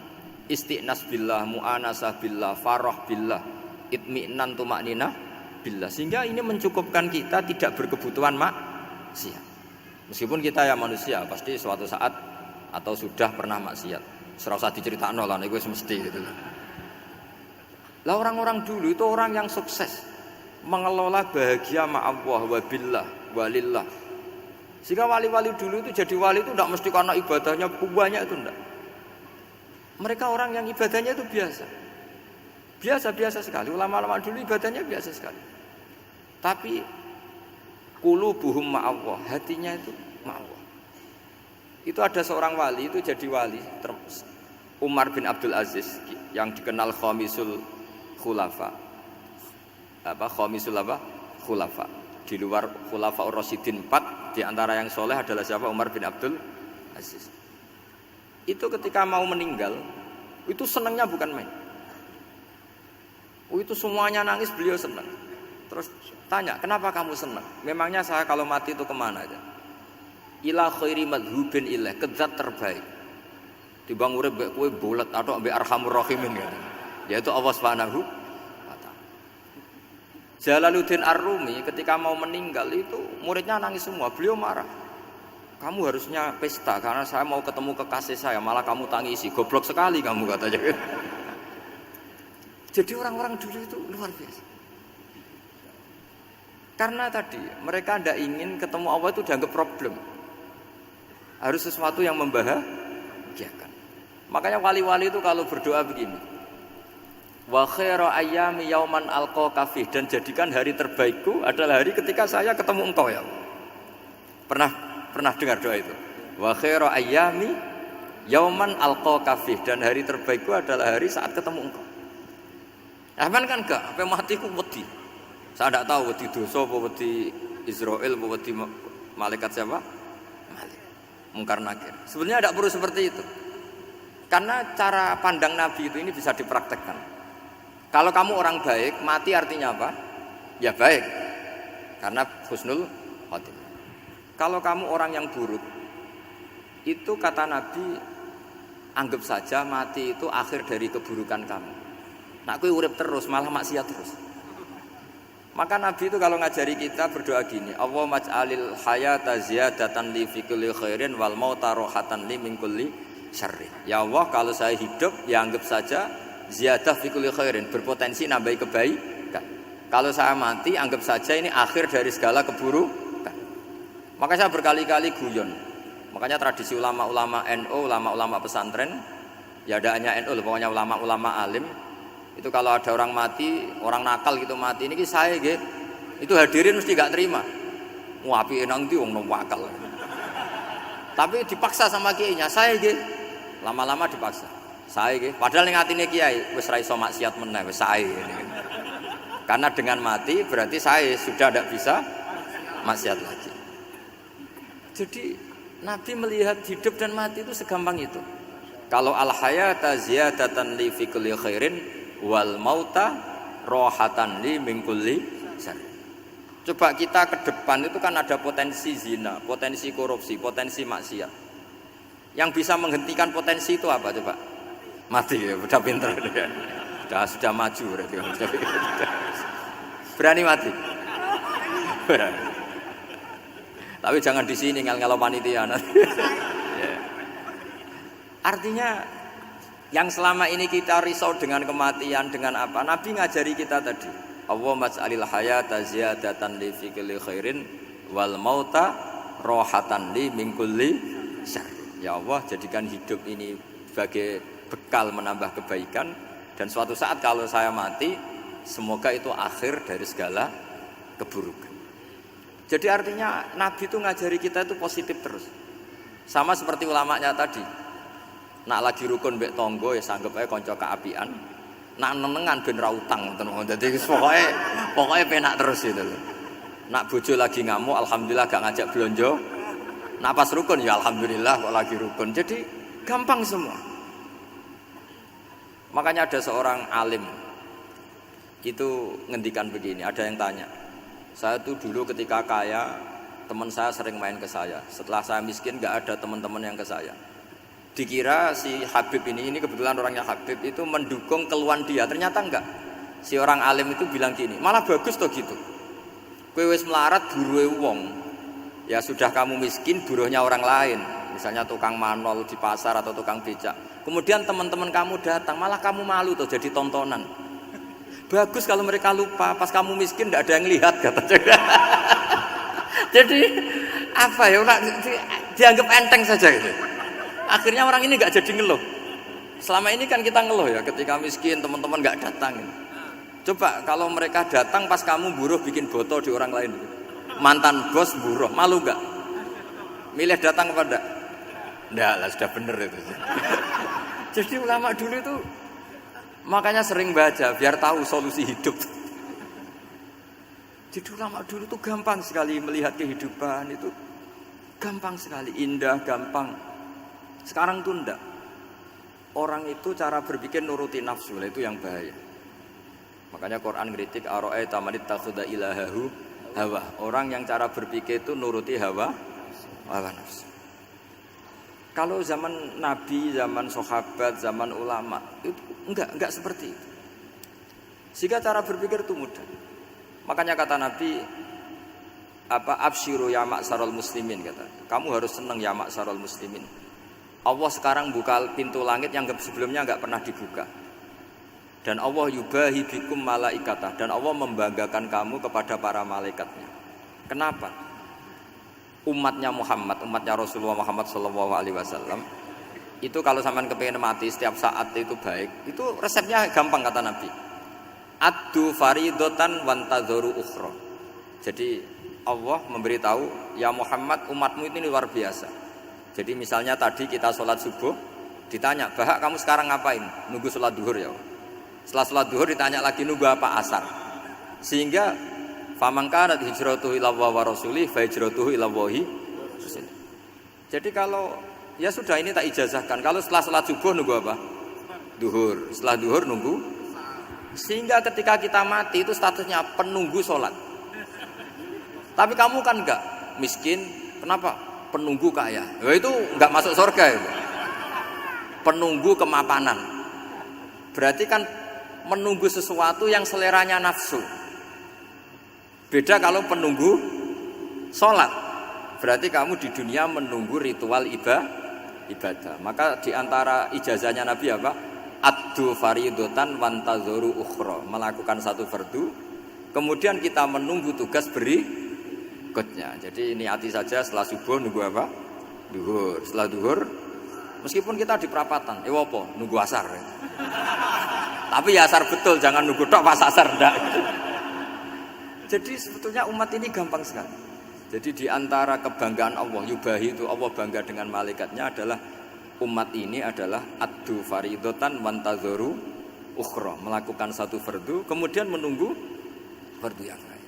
Istiqnas billah, mu'anasah billah, farah billah, itmi'nan tumakninah billah. Sehingga ini mencukupkan kita tidak berkebutuhan maksiat. Meskipun kita ya manusia, pasti suatu saat atau sudah pernah maksiat. Serah usah diceritakan lah, itu mesti gitu. Lah orang-orang dulu itu orang yang sukses mengelola bahagia ma Allah wa billah walillah. Sehingga wali-wali dulu itu jadi wali itu tidak mesti karena ibadahnya banyak, itu enggak. Mereka orang yang ibadahnya itu biasa. Biasa-biasa sekali. Ulama-ulama dulu ibadahnya biasa sekali. Tapi qulubuhum ma Allah, hatinya itu ma Allah. Itu ada seorang wali itu jadi wali, Umar bin Abdul Aziz yang dikenal khamisul khulafa. Khamisul khulafa. Di luar khulafa ar-rasyidin 4, di antara yang soleh adalah siapa? Umar bin Abdul Aziz. Itu ketika mau meninggal, itu senangnya bukan main. Itu semuanya nangis, beliau senang. Terus tanya, kenapa kamu senang? Memangnya saya kalau mati itu kemana aja? Ila khairi madhubin ilah, ke zat terbaik. Dibang urip mbek kowe bolet atau mbek arhamur rahimin gitu. Yaitu Allah Subhanahu wa taala. Jalaluddin Ar-Rumi ketika mau meninggal itu muridnya nangis semua, beliau marah. Kamu harusnya pesta karena saya mau ketemu kekasih saya, malah kamu tangisi. Goblok sekali kamu katanya. Jadi orang-orang dulu itu luar biasa. Karena tadi mereka tidak ingin ketemu Allah itu dianggap problem. Harus sesuatu yang membahagiakan. Makanya wali-wali itu kalau berdoa begini. Wa khairu ayyami yauman alqa fi, dan jadikan hari terbaikku adalah hari ketika saya ketemu engkau ya Allah. Pernah dengar doa itu? Wa khairu ayyami yauman alqa fi, dan hari terbaikku adalah hari saat ketemu engkau. Aman kan enggak? Apa matiku wedi. Saya tidak tahu wedi dosa apa wedi Israel apa wedi malaikat siapa? Malik. Mungkar nakir. Sebenarnya tidak perlu seperti itu. Karena cara pandang Nabi itu ini bisa dipraktekkan. Kalau kamu orang baik, mati artinya apa? Ya baik. Karena husnul khotimah. Kalau kamu orang yang buruk, itu kata Nabi, anggap saja mati itu akhir dari keburukan kamu. Nak kowe urip terus malah maksiat terus. Maka Nabi itu kalau ngajari kita berdoa gini, Allahumma ij'alil hayata ziyadatan li fi kulli khairin wal mauta rohatan li min kulli syarrin. Ya Allah, kalau saya hidup ya anggap saja ziyadah fi kulli khairin, berpotensi nambahi kebaikan. Kalau saya mati anggap saja ini akhir dari segala keburukan. Maka saya berkali-kali guyon. Makanya tradisi ulama-ulama NU, ulama-ulama pesantren, ya ada hanya NU, pokoknya ulama-ulama alim. Itu kalau ada orang mati, orang nakal gitu mati, ini saya gitu, itu hadirin mesti gak terima. Wapi enang di wong nakal. Tapi dipaksa sama kiainya, saya gitu, lama-lama dipaksa. Saya gitu, padahal yang atine kiai, wis ra iso maksiat meneh, wis saya. Karena dengan mati berarti saya sudah tidak bisa maksiat lagi. Jadi Nabi melihat hidup dan mati itu segampang itu. Kalau al hayata ziyadatan li fi kulli khairin wal mauta rohatan li min kulli syarr. Coba kita ke depan itu kan ada potensi zina, potensi korupsi, potensi maksiat. Yang bisa menghentikan potensi itu apa coba? Mati ya, udah pinter ya. Sudah maju berarti. Berani mati. Berani. Tapi jangan di sini ngel-ngelo panitia. Artinya yang selama ini kita risau dengan kematian, dengan apa? Nabi ngajari kita tadi. Allahumma ij'alil hayata ziyadatan li fi kulli khairin wal mauta rohatan li min kulli syarr. Ya Allah, jadikan hidup ini sebagai bekal menambah kebaikan, dan suatu saat kalau saya mati, semoga itu akhir dari segala keburukan. Jadi artinya Nabi itu ngajari kita itu positif terus. Sama seperti ulamanya tadi. Nak lagi rukun mbek tonggo ya sanggep ae kanca keapian. Nak nenengan ben ra utang ngoten. Dadi pokoke penak terus itu lho. Nak bojo lagi ngamuk alhamdulillah gak ngajak blonjo. Nak pas rukun ya alhamdulillah kok lagi rukun. Jadi gampang semua. Makanya ada seorang alim itu ngendikan begini, ada yang tanya. Saya tuh dulu ketika kaya teman saya sering main ke saya. Setelah saya miskin nggak ada teman-teman yang ke saya. Dikira si Habib ini kebetulan orangnya Habib itu mendukung keluhan dia. Ternyata enggak. Si orang alim itu bilang gini, malah bagus toh gitu. Kowe wis melarat buruhe wong. Ya sudah kamu miskin buruhnya orang lain. Misalnya tukang manol di pasar atau tukang becak. Kemudian teman-teman kamu datang, malah kamu malu tuh jadi tontonan. Bagus kalau mereka lupa, pas kamu miskin tidak ada yang lihat kata. Jadi apa ya, dianggap enteng saja gitu. Akhirnya orang ini nggak jadi ngeluh. Selama ini kan kita ngeluh ya, ketika miskin teman-teman nggak datang. Coba kalau mereka datang pas kamu buruh bikin botol di orang lain, mantan bos buruh, malu nggak? Milih datang apa enggak? Enggak lah, sudah bener itu. Jadi ulama dulu itu makanya sering baca biar tahu solusi hidup. Jadi ulama dulu itu gampang sekali melihat kehidupan itu, gampang sekali, indah, gampang. Sekarang tuh enggak. Orang itu cara berpikir nuruti nafsu, itu yang bahaya. Makanya Quran kritik ara'aita man ittakhadha ilahahu hawa. Orang yang cara berpikir itu nuruti hawa nafsu. Kalau zaman Nabi, zaman sahabat, zaman ulama itu enggak seperti itu. Sehingga cara berpikir itu mudah. Makanya kata Nabi absyiru ya ma'sarul muslimin, kata. Kamu harus senang ya ma'sarul muslimin. Allah sekarang buka pintu langit yang sebelumnya enggak pernah dibuka. Dan Allah yubahi bikum malaikatah, dan Allah membanggakan kamu kepada para malaikatnya. Kenapa? Umatnya Muhammad, umatnya Rasulullah Muhammad SAW itu kalau sampean kepengin mati setiap saat itu baik, itu resepnya gampang kata Nabi. Addu faridotan wantadzoru ukhra. Jadi Allah memberitahu, ya Muhammad, umatmu ini luar biasa. Jadi misalnya tadi kita sholat subuh, ditanya, Bahak kamu sekarang ngapain? Nunggu sholat duhur ya. Setelah sholat duhur ditanya lagi, nunggu apa? Asar. Sehingga faman kanat hijratuhu ila Allah wa rasulih fa hijratuhu ila Allahi. Jadi kalau ya sudah ini tak ijazahkan, kalau setelah sholat subuh nunggu apa? Duhur. Setelah duhur nunggu. Sehingga ketika kita mati itu statusnya penunggu sholat. Tapi kamu kan enggak miskin, kenapa? Penunggu kaya. Ya itu enggak masuk surga itu. Penunggu kemapanan. Berarti kan menunggu sesuatu yang seleranya nafsu. Beda kalau penunggu sholat. Berarti kamu di dunia menunggu ritual ibadah. Maka diantara ijazahnya Nabi apa? Addu faridotan wantadzoru ukhra. Melakukan satu fardu. Kemudian kita menunggu tugas berikutnya. Jadi niati saja setelah subuh nunggu apa? Duhur. Setelah duhur, meskipun kita di perapatan, apa? Nunggu asar. Tapi ya asar betul, jangan nunggu tok pas asar ndak. Jadi sebetulnya umat ini gampang sekali. Jadi di antara kebanggaan Allah, yubahi itu Allah bangga dengan malaikatnya adalah umat ini adalah addu faridotan wantadzoru ukhra, melakukan satu fardu kemudian menunggu fardu yang lain.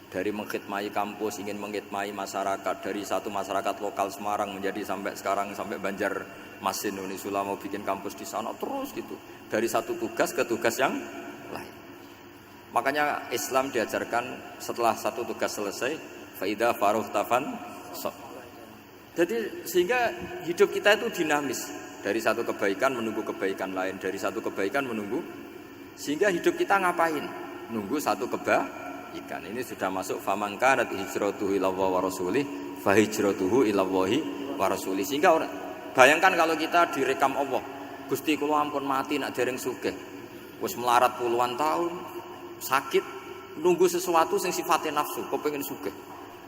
Dari mengkhidmati kampus, ingin mengkhidmati masyarakat, dari satu masyarakat lokal Semarang menjadi sampai sekarang sampai Banjarmasin, Unisula mau bikin kampus di sana terus gitu. Dari satu tugas ke tugas yang lain. Makanya Islam diajarkan setelah satu tugas selesai, faida faruh tafan sok. Jadi sehingga hidup kita itu dinamis, dari satu kebaikan menunggu kebaikan lain, dari satu kebaikan menunggu, sehingga hidup kita ngapain? Nunggu satu kebaikan. Ini sudah masuk faman kanat hijratuhu ila Allah wa rasulih fa hijratuhu ila Allahi wa rasulih. Sehingga bayangkan kalau kita direkam Allah, Gusti kula ampun mati nak dereng sugih. Wis melarat puluhan tahun, sakit, nunggu sesuatu sing sifatnya nafsu, kepengin sugih.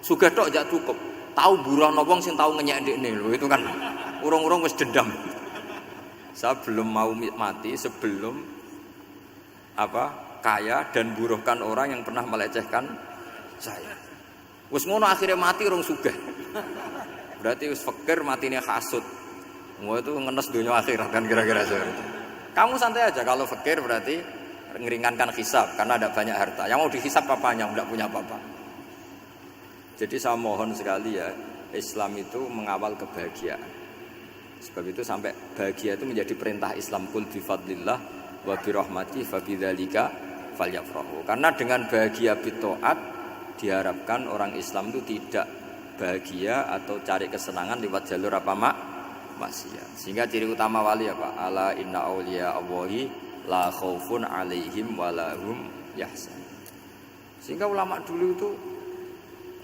Sugih tok jak cukup. Tahu burono wong sing tahu ngenyek ndekne lho, itu kan urung-urung wis dendam. Saya belum mau mati sebelum kaya dan buruhkan orang yang pernah melecehkan saya. Wis ngono akhirnya mati urung sugih. Berarti wis fakir matine hasud. Mau itu ngenes dunia akhirat kan kira-kira seperti. Kamu santai aja kalau fakir berarti meringankan hisab karena ada banyak harta. Yang mau dihisab papanya enggak punya apa-apa. Jadi saya mohon sekali ya, Islam itu mengawal kebahagiaan. Sebab itu sampai bahagia itu menjadi perintah Islam, kul bi fadlillah wa bi rahmati fa bidzalika falyafrahu. Karena dengan bahagia bi taat diharapkan orang Islam itu tidak bahagia atau cari kesenangan lewat jalur apa maksiat. Sehingga ciri utama wali apa? Ala inna auliya Allahi la khaufun alaihim walahum yahzan. Sehingga ulama dulu itu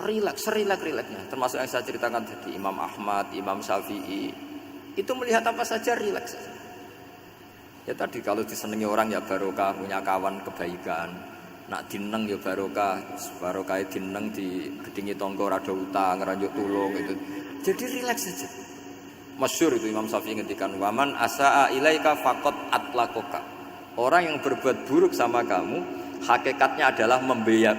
rileks-rileksnya, termasuk yang saya ceritakan tadi, Imam Ahmad, Imam Syafi'i, itu melihat apa saja rileks. Ya tadi kalau disenangi orang ya barokah, punya kawan kebaikan. Nak dineng ya barokah dineng di gedingi tonggo rada utang, ngeranjuk tulung itu. Jadi rileks saja. Masyhur itu Imam Syafi'i ngendikan, "Waman asaa ilaika faqad atlaqaka." Orang yang berbuat buruk sama kamu, hakikatnya adalah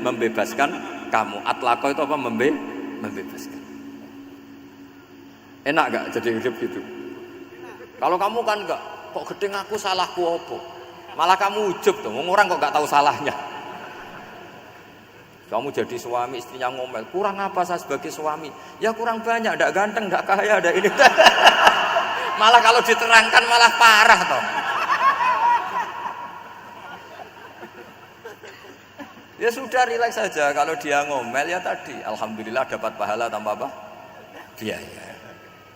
membebaskan kamu. Atlaqo itu apa? Membebaskan. Enak gak jadi hidup gitu? Kalau kamu kan enggak, kok gedeng aku salahku apa? Malah kamu ujub tuh, orang kok enggak tahu salahnya. Kamu jadi suami, istrinya ngomel, kurang apa saya sebagai suami? Ya kurang banyak, enggak ganteng, enggak kaya, enggak ini. Malah kalau diterangkan malah parah toh. Ya sudah rileks saja, kalau dia ngomel ya tadi, alhamdulillah dapat pahala tanpa apa? Biaya.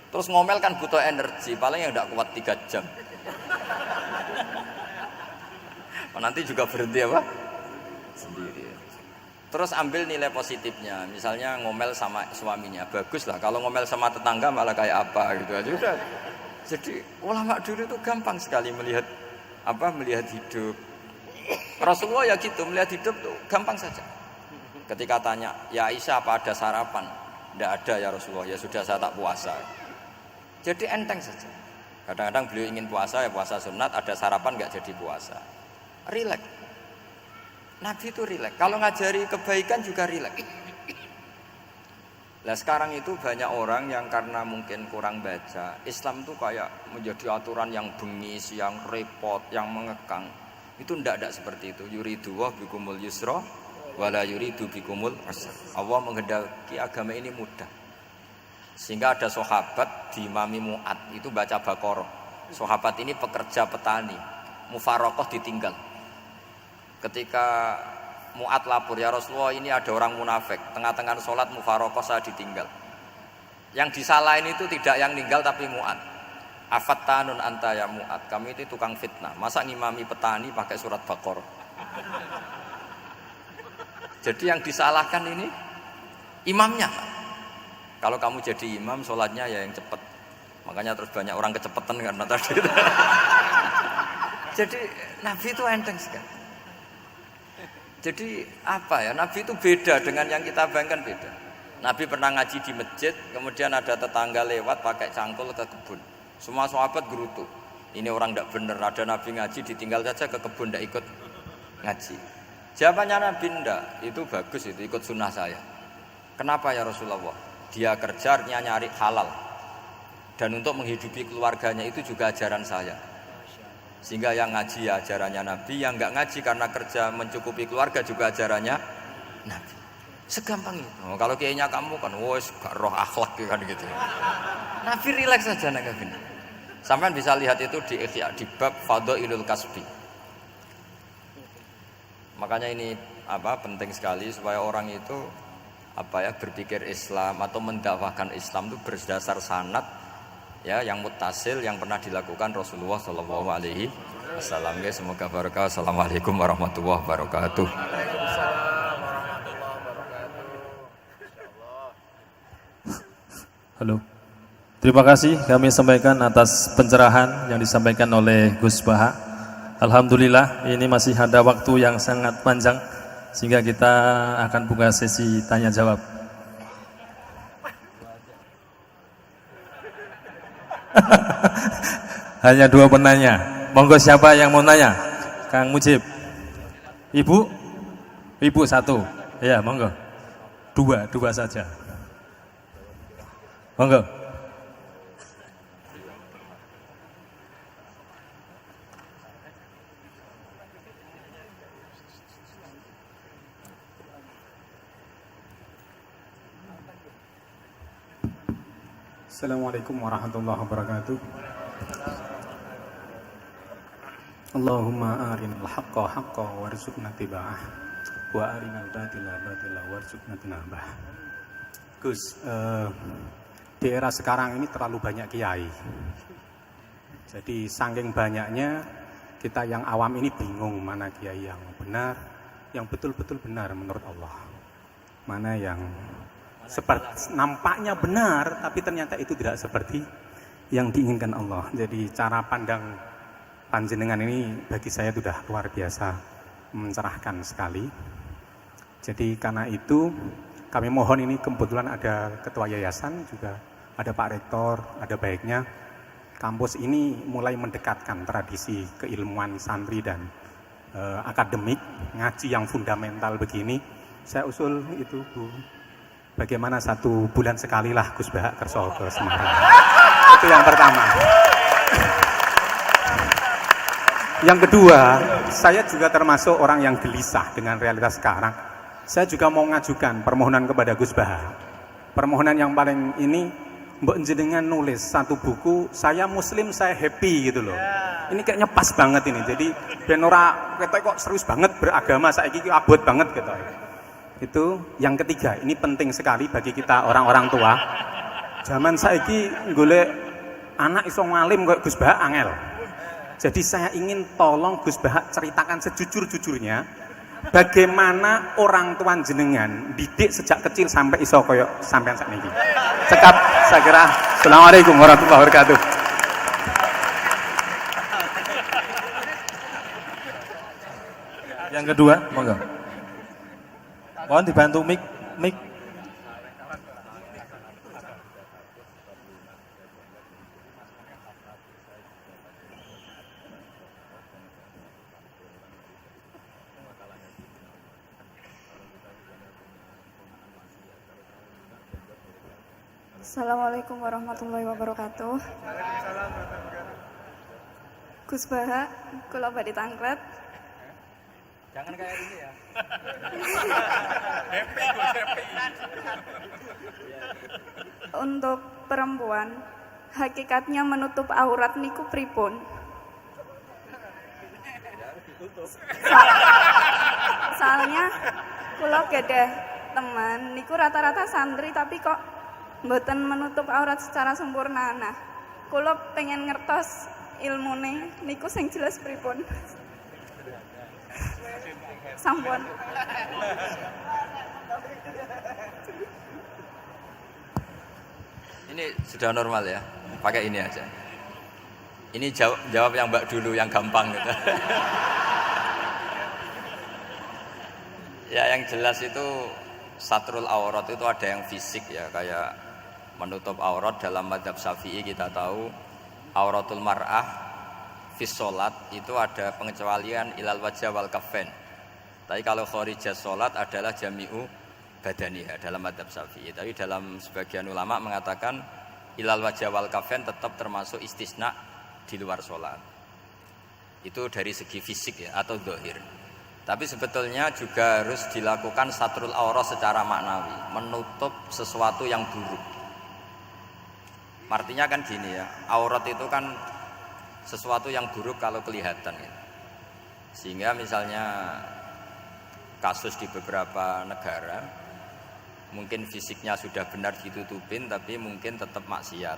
Terus ngomel kan butuh energi, paling yang enggak kuat 3 jam. Nanti juga berhenti apa? Sendiri. Terus ambil nilai positifnya, misalnya ngomel sama suaminya, bagus lah. Kalau ngomel sama tetangga malah kayak apa gitu aja udah. Jadi ulama dulu itu gampang sekali melihat hidup. Rasulullah ya gitu, melihat hidup tuh gampang saja. Ketika tanya, ya Aisyah apa ada sarapan? Tidak ada ya Rasulullah, ya sudah saya tak puasa. Jadi enteng saja. Kadang-kadang beliau ingin puasa ya puasa sunat, ada sarapan nggak jadi puasa. Rileks. Nabi itu rileks. Kalau ngajari kebaikan juga rileks. Nah sekarang itu banyak orang yang karena mungkin kurang baca, Islam itu kayak menjadi aturan yang bengis, yang repot, yang mengekang. Itu tidak seperti itu. Yuridu wa bikumul yusra wala yuridu bikumul usra. Allah menghendaki agama ini mudah. Sehingga ada sahabat di Imami Mu'ad itu baca Baqarah. Sahabat ini pekerja petani, mufarokoh ditinggal. Ketika Mu'ad lapor, ya Rasulullah ini ada orang munafik, tengah-tengah sholat mufarokoh saya ditinggal. Yang disalahin itu tidak yang ninggal tapi Mu'ad. Afattanun anta ya Mu'ad, kami itu tukang fitnah. Masa ngimami petani pakai surat Baqarah? Jadi yang disalahkan ini imamnya. Kalau kamu jadi imam, sholatnya ya yang cepat. Makanya terus banyak orang kecepatan karena tadi. Jadi Nabi itu enteng sekali. Jadi apa ya? Nabi itu beda dengan yang kita bayangkan beda. Nabi pernah ngaji di masjid, kemudian ada tetangga lewat pakai cangkul ke kebun. Semua sahabat gerutu. Ini orang tidak benar. Ada Nabi ngaji ditinggal saja ke kebun, tidak ikut ngaji. Jawabannya Nabi tidak. Itu bagus itu ikut sunnah saya. Kenapa ya Rasulullah? Dia kerjanya nyari halal dan untuk menghidupi keluarganya itu juga ajaran saya. Sehingga yang ngaji ya ajarannya Nabi, yang enggak ngaji karena kerja mencukupi keluarga juga ajarannya Nabi. Segampang itu. Kalau kayaknya kamu kan wes gak roh akhlak kan gitu. Nabi rileks saja Nabi. Sampai bisa lihat itu di Ihya di bab Fadhailul Kasbi. Makanya ini penting sekali supaya orang itu berpikir Islam atau mendakwahkan Islam itu berdasar sanad ya yang muttasil yang pernah dilakukan Rasulullah sallallahu alaihi wasallam. Semoga barokah. Assalamualaikum warahmatullahi wabarakatuh. Halo. Terima kasih kami sampaikan atas pencerahan yang disampaikan oleh Gus Baha. Alhamdulillah ini masih ada waktu yang sangat panjang sehingga kita akan buka sesi tanya jawab. Hanya 2 penanya. Monggo siapa yang mau nanya? Kang Mujib. Ibu? Ibu 1. Ya, monggo. 2 saja. Monggo. Assalamualaikum warahmatullahi wabarakatuh. Allahumma arinal haqqa haqqan warzuqna tiba'ah wa arinal batila batila warzuqna tinabah. Gus, di era sekarang ini terlalu banyak kiai. Jadi saking banyaknya kita yang awam ini bingung mana kiai yang benar, yang betul-betul benar menurut Allah. Mana yang seperti nampaknya benar tapi ternyata itu tidak seperti yang diinginkan Allah. Jadi cara pandang panjenengan ini bagi saya sudah luar biasa mencerahkan sekali. Jadi karena itu kami mohon, ini kebetulan ada ketua yayasan, juga ada Pak Rektor, ada baiknya kampus ini mulai mendekatkan tradisi keilmuan santri dan akademik, ngaji yang fundamental begini. Saya usul itu Bu, bagaimana 1 bulan sekali lah Gus Bahak kerso ke Semarang. Itu yang pertama. Yang kedua, saya juga termasuk orang yang gelisah dengan realitas sekarang. Saya juga mau ngajukan permohonan kepada Gus Bahak. Permohonan yang paling ini, mbok jenengan nulis 1 buku, saya muslim, saya happy gitu loh. Ini kayaknya pas banget ini. Jadi ben ora ketok kok serius banget beragama, saiki iki abot banget gitu. Itu yang ketiga, ini penting sekali bagi kita orang-orang tua. Zaman saiki golek anak iso ngalim kok Gus Bahak angel. Jadi saya ingin tolong Gus Bahak ceritakan sejujur-jujurnya bagaimana orang tua jenengan didik sejak kecil sampai iso koyo sampean sakniki. Cekap saya kira. Assalamualaikum warahmatullahi wabarakatuh. Yang kedua, monggo. Mohon dibantu mic. Assalamualaikum warahmatullahi wabarakatuh. Gus Bahak, kula badhe tanglet. Jangan kayak ini ya. Untuk perempuan, hakikatnya menutup aurat niku pripun? Soalnya kula gadah teman niku rata-rata santri tapi kok mboten menutup aurat secara sempurna. Nah, kula pengen ngertos ilmune niku sing jelas pripun. Sampun. Ini sudah normal ya, pakai ini aja. Ini jawab yang Mbak dulu, yang gampang gitu. Ya, yang jelas itu satrul aurat itu ada yang fisik ya, kayak menutup aurat dalam madzhab Syafi'i kita tahu auratul mar'ah fis sholat itu ada pengecualian ilal wajah wal kaffain. Tapi kalau kharijah sholat adalah jami'u badaniha dalam madzhab Syafi'i. Tapi dalam sebagian ulama mengatakan ilal wajah wal kaffain tetap termasuk istisna di luar sholat. Itu dari segi fisik ya, atau zahir. Tapi sebetulnya juga harus dilakukan satrul aurat secara maknawi, menutup sesuatu yang buruk. Artinya kan gini ya, aurat itu kan sesuatu yang buruk kalau kelihatan ya. Sehingga misalnya kasus di beberapa negara mungkin fisiknya sudah benar ditutupin tapi mungkin tetap maksiat.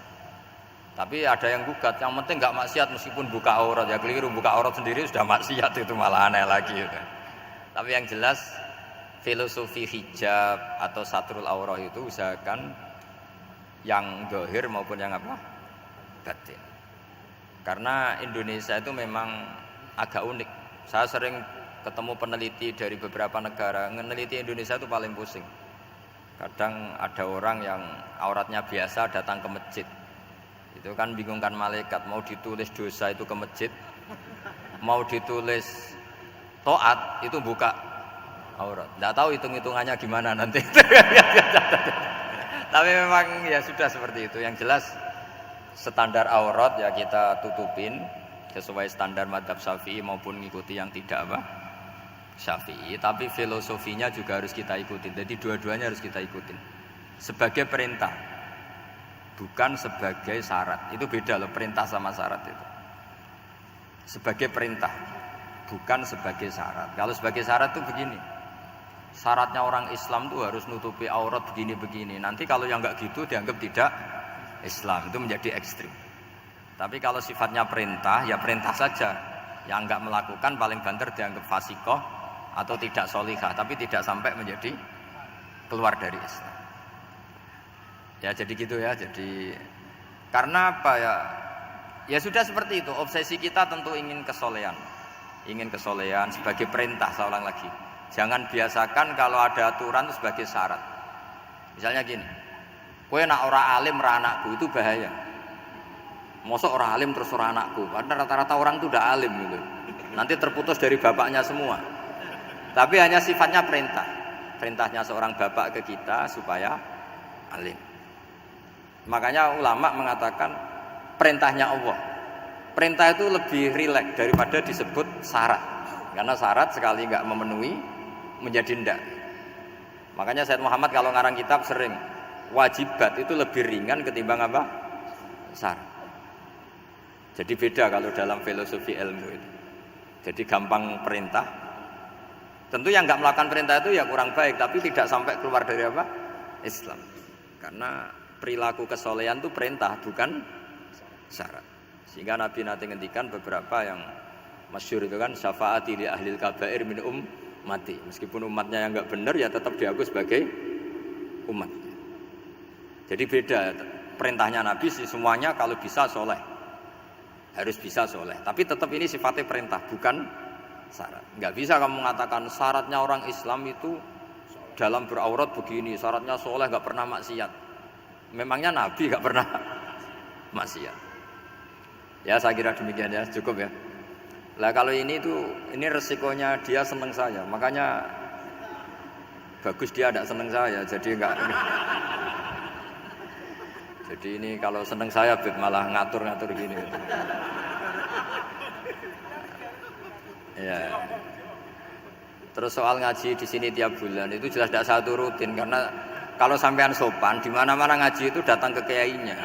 Tapi ada yang gugat, yang penting nggak maksiat meskipun buka aurat. Ya keliru, buka aurat sendiri sudah maksiat, itu malah aneh lagi gitu. Tapi yang jelas filosofi hijab atau satrul aurat itu usahakan yang zahir maupun yang apa? Batin. Karena Indonesia itu memang agak unik. Saya sering ketemu peneliti dari beberapa negara, meneliti Indonesia itu paling pusing. Kadang ada orang yang auratnya biasa datang ke masjid. Itu kan bingungkan malaikat, mau ditulis dosa itu ke masjid, mau ditulis taat itu buka aurat. Nggak tahu hitung-hitungannya gimana nanti. Tapi memang ya sudah seperti itu. Yang jelas standar aurat ya kita tutupin sesuai standar madzhab Syafi'i maupun mengikuti yang tidak apa Syafi'i. Tapi filosofinya juga harus kita ikutin. Jadi dua-duanya harus kita ikutin sebagai perintah, bukan sebagai syarat. Itu beda loh, perintah sama syarat itu. Sebagai perintah, bukan sebagai syarat. Kalau sebagai syarat itu begini, Syaratnya orang Islam tuh harus nutupi aurat begini-begini. Nanti kalau yang enggak gitu dianggap tidak Islam, itu menjadi ekstrim. Tapi kalau sifatnya perintah, ya perintah saja. Yang enggak melakukan paling banter dianggap fasikoh atau tidak solihah, tapi tidak sampai menjadi keluar dari Islam. Ya jadi gitu ya. Jadi karena apa ya? Ya sudah seperti itu. Obsesi kita tentu ingin kesolehan. Ingin kesolehan sebagai perintah, saya ulang lagi. Jangan biasakan kalau ada aturan itu sebagai syarat. Misalnya gini, kowe nak ora alim ra anakku, itu bahaya. Mosok ora alim terus ora anakku, karena rata-rata orang itu udah alim gitu. Nanti terputus dari bapaknya semua. Tapi hanya sifatnya perintah. Perintahnya seorang bapak ke kita supaya alim. Makanya ulama mengatakan perintahnya Allah. Perintah itu lebih rileks daripada disebut syarat. Karena syarat sekali nggak memenuhi menjadi ndak. Makanya Said Muhammad kalau ngarang kitab sering wajibat itu lebih ringan ketimbang apa? Syarat. Jadi beda kalau dalam filosofi ilmu itu. Jadi gampang perintah. Tentu yang nggak melakukan perintah itu ya kurang baik, tapi tidak sampai keluar dari apa? Islam. Karena perilaku kesolehan itu perintah, bukan syarat. Sehingga Nabi nanti ngendikan beberapa yang masyhur itu kan, syafaati li ahlil kabair min mati. Meskipun umatnya yang enggak benar ya tetap diaku sebagai umat. Jadi beda perintahnya Nabi sih semuanya kalau bisa soleh. Harus bisa soleh. Tapi tetap ini sifatnya perintah bukan syarat. Enggak bisa kamu mengatakan syaratnya orang Islam itu dalam beraurat begini, syaratnya soleh enggak pernah maksiat. Memangnya Nabi enggak pernah maksiat. Ya saya kira demikian ya, cukup ya. Lah kalau ini resikonya dia seneng saya, makanya bagus dia tidak seneng saya, jadi enggak. Jadi ini kalau seneng saya malah ngatur-ngatur gini. Ya. Terus soal ngaji di sini tiap bulan itu jelas tidak satu rutin karena kalau sampean sopan di mana-mana ngaji itu datang ke kiainya.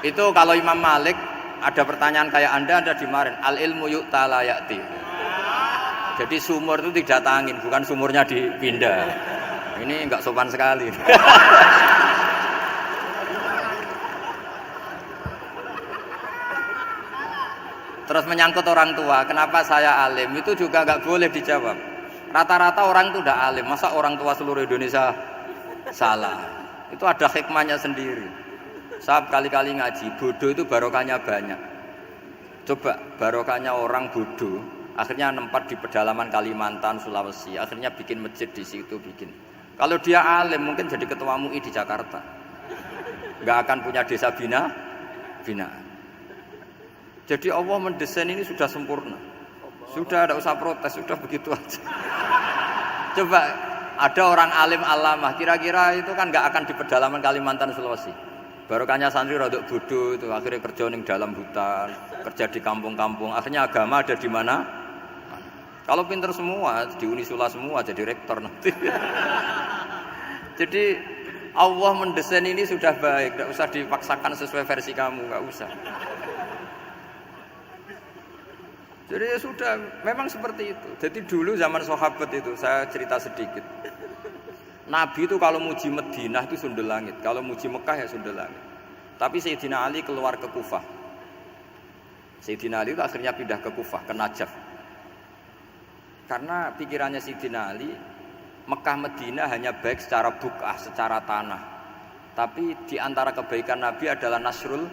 Itu kalau Imam Malik ada pertanyaan kayak Anda dimarahin, al ilmu yu'ta la ya'ti. Jadi sumur itu didatangin, bukan sumurnya dipindah. Ini enggak sopan sekali. Terus menyangkut orang tua, kenapa saya alim? Itu juga enggak boleh dijawab. Rata-rata orang itu udah alim, masa orang tua seluruh Indonesia salah? Itu ada hikmahnya sendiri. Saya kali-kali ngaji, bodoh itu barokahnya banyak. Coba barokahnya orang bodoh, akhirnya nempat di pedalaman Kalimantan, Sulawesi, akhirnya bikin masjid di situ bikin. Kalau dia alim mungkin jadi ketua MUI di Jakarta, nggak akan punya desa binaan. Jadi Allah mendesain ini sudah sempurna, sudah tidak usah protes, sudah begitu aja. Coba ada orang alim alamah, kira-kira itu kan nggak akan di pedalaman Kalimantan, Sulawesi. Barokahnya santri rodok bodoh itu akhirnya kerja di dalam hutan, kerja di kampung-kampung. Akhirnya agama ada di mana? Kalau pinter semua di Unisula semua jadi rektor nanti. Jadi Allah mendesain ini sudah baik, tidak usah dipaksakan sesuai versi kamu, nggak usah. Jadi ya sudah, memang seperti itu. Jadi dulu zaman sahabat itu saya cerita sedikit. Nabi itu kalau muji Madinah itu sundel langit, kalau muji Mekah ya sundel langit. Tapi Sayyidina Ali keluar ke Kufah. Sayyidina Ali itu akhirnya pindah ke Kufah, ke Najaf. Karena pikirannya Sayyidina Ali, Mekah Madinah hanya baik secara buk'ah, secara tanah. Tapi di antara kebaikan Nabi adalah nasrul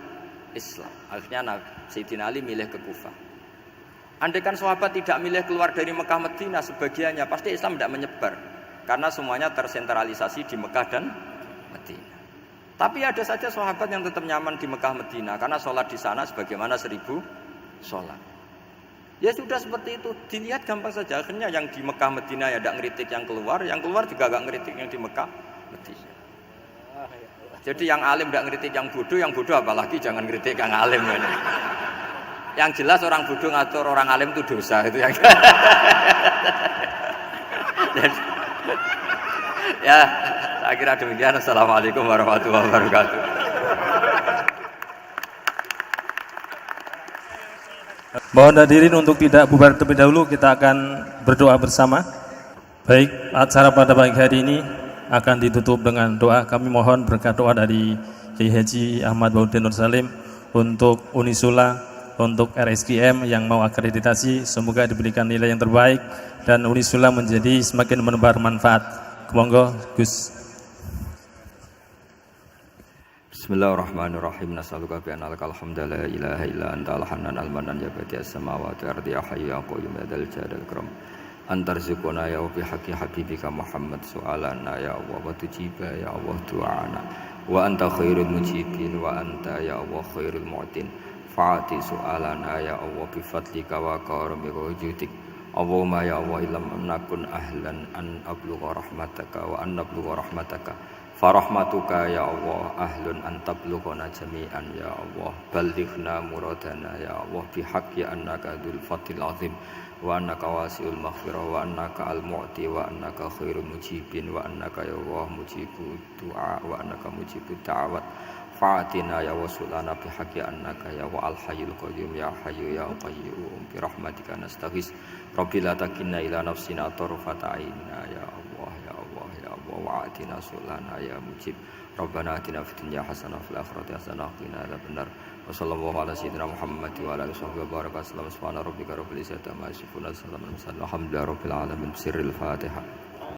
Islam. Akhirnya Sayyidina Ali milih ke Kufah. Andaikan sahabat tidak milih keluar dari Mekah Madinah sebagiannya, pasti Islam tidak menyebar. Karena semuanya tersentralisasi di Mekah dan Madinah. Tapi ada saja sahabat yang tetap nyaman di Mekah Madinah karena sholat di sana sebagaimana 1000 sholat. Ya sudah seperti itu, dilihat gampang saja. Akhirnya yang di Mekah Madinah ya tidak ngeritik yang keluar juga gak ngeritik yang di Mekah Madinah. Jadi yang alim tidak ngeritik yang bodoh apalagi jangan ngeritik yang alim. Yang jelas orang bodoh ngatur orang alim itu dosa itu yang. Ya, saya kira demikian. Assalamualaikum warahmatullahi wabarakatuh. Mohon hadirin untuk tidak bubar terlebih dahulu, kita akan berdoa bersama. Baik, acara pada pagi hari ini akan ditutup dengan doa. Kami mohon berkat doa dari Kiai Haji Ahmad Baudin Nur Salim untuk Unisula, untuk RSKM yang mau akreditasi, semoga diberikan nilai yang terbaik dan Unisula menjadi semakin menebar manfaat. Monggo Gus. Bismillahirrahmanirrahim. Nas'aluka bi anna lakal hamda la ilaha illa anta al-hannan al-mannan ya badi'as samawati wal ardi ya hayyu ya qayyum ya dzal jalali wal ikram. Antarzuquna ya bi haqqi habibika Muhammad su'alana ya Allah wa tujiba ya Allah du'ana wa anta khairul mujibin wa anta ya Allah khairul mu'tin. Fa'ati su'alana ya Allah bi fadlika wa karamika wa judika. Allahumma ya Allah illam nakun ahlan an ablugha rahmataka wa an nablugha rahmataka. Farahmatuka ya Allah ahlun an tablughana jami'an ya Allah ballighna muradana ya Allah bihaqqi annaka dzul fadlil azim wa annaka wasi'ul maghfirah wa annaka al-mu'ti wa annaka khairul mujibin wa annaka ya Allah mujibud du'a wa annaka mujibud da'awat fa'atina ya wasulana bihaqqi annaka ya wa al-hayyul qayyum ya hayyu ya qayyum bi rahmatika nastaghis rabbil la takilna ila nafsina tarfata aina ya Allah wa'atina sulana ya mujib Rabbana atina fid dunya hasanah fil akhirati hasanah wa qina adzabannar wa sallallahu ala sayyidina Muhammad wa ala alihi wa baraka sallam subhana rabbika rabbil izzati amma yasifun wa salamun alhamdulillahi rabbil alamin sirril fatihah.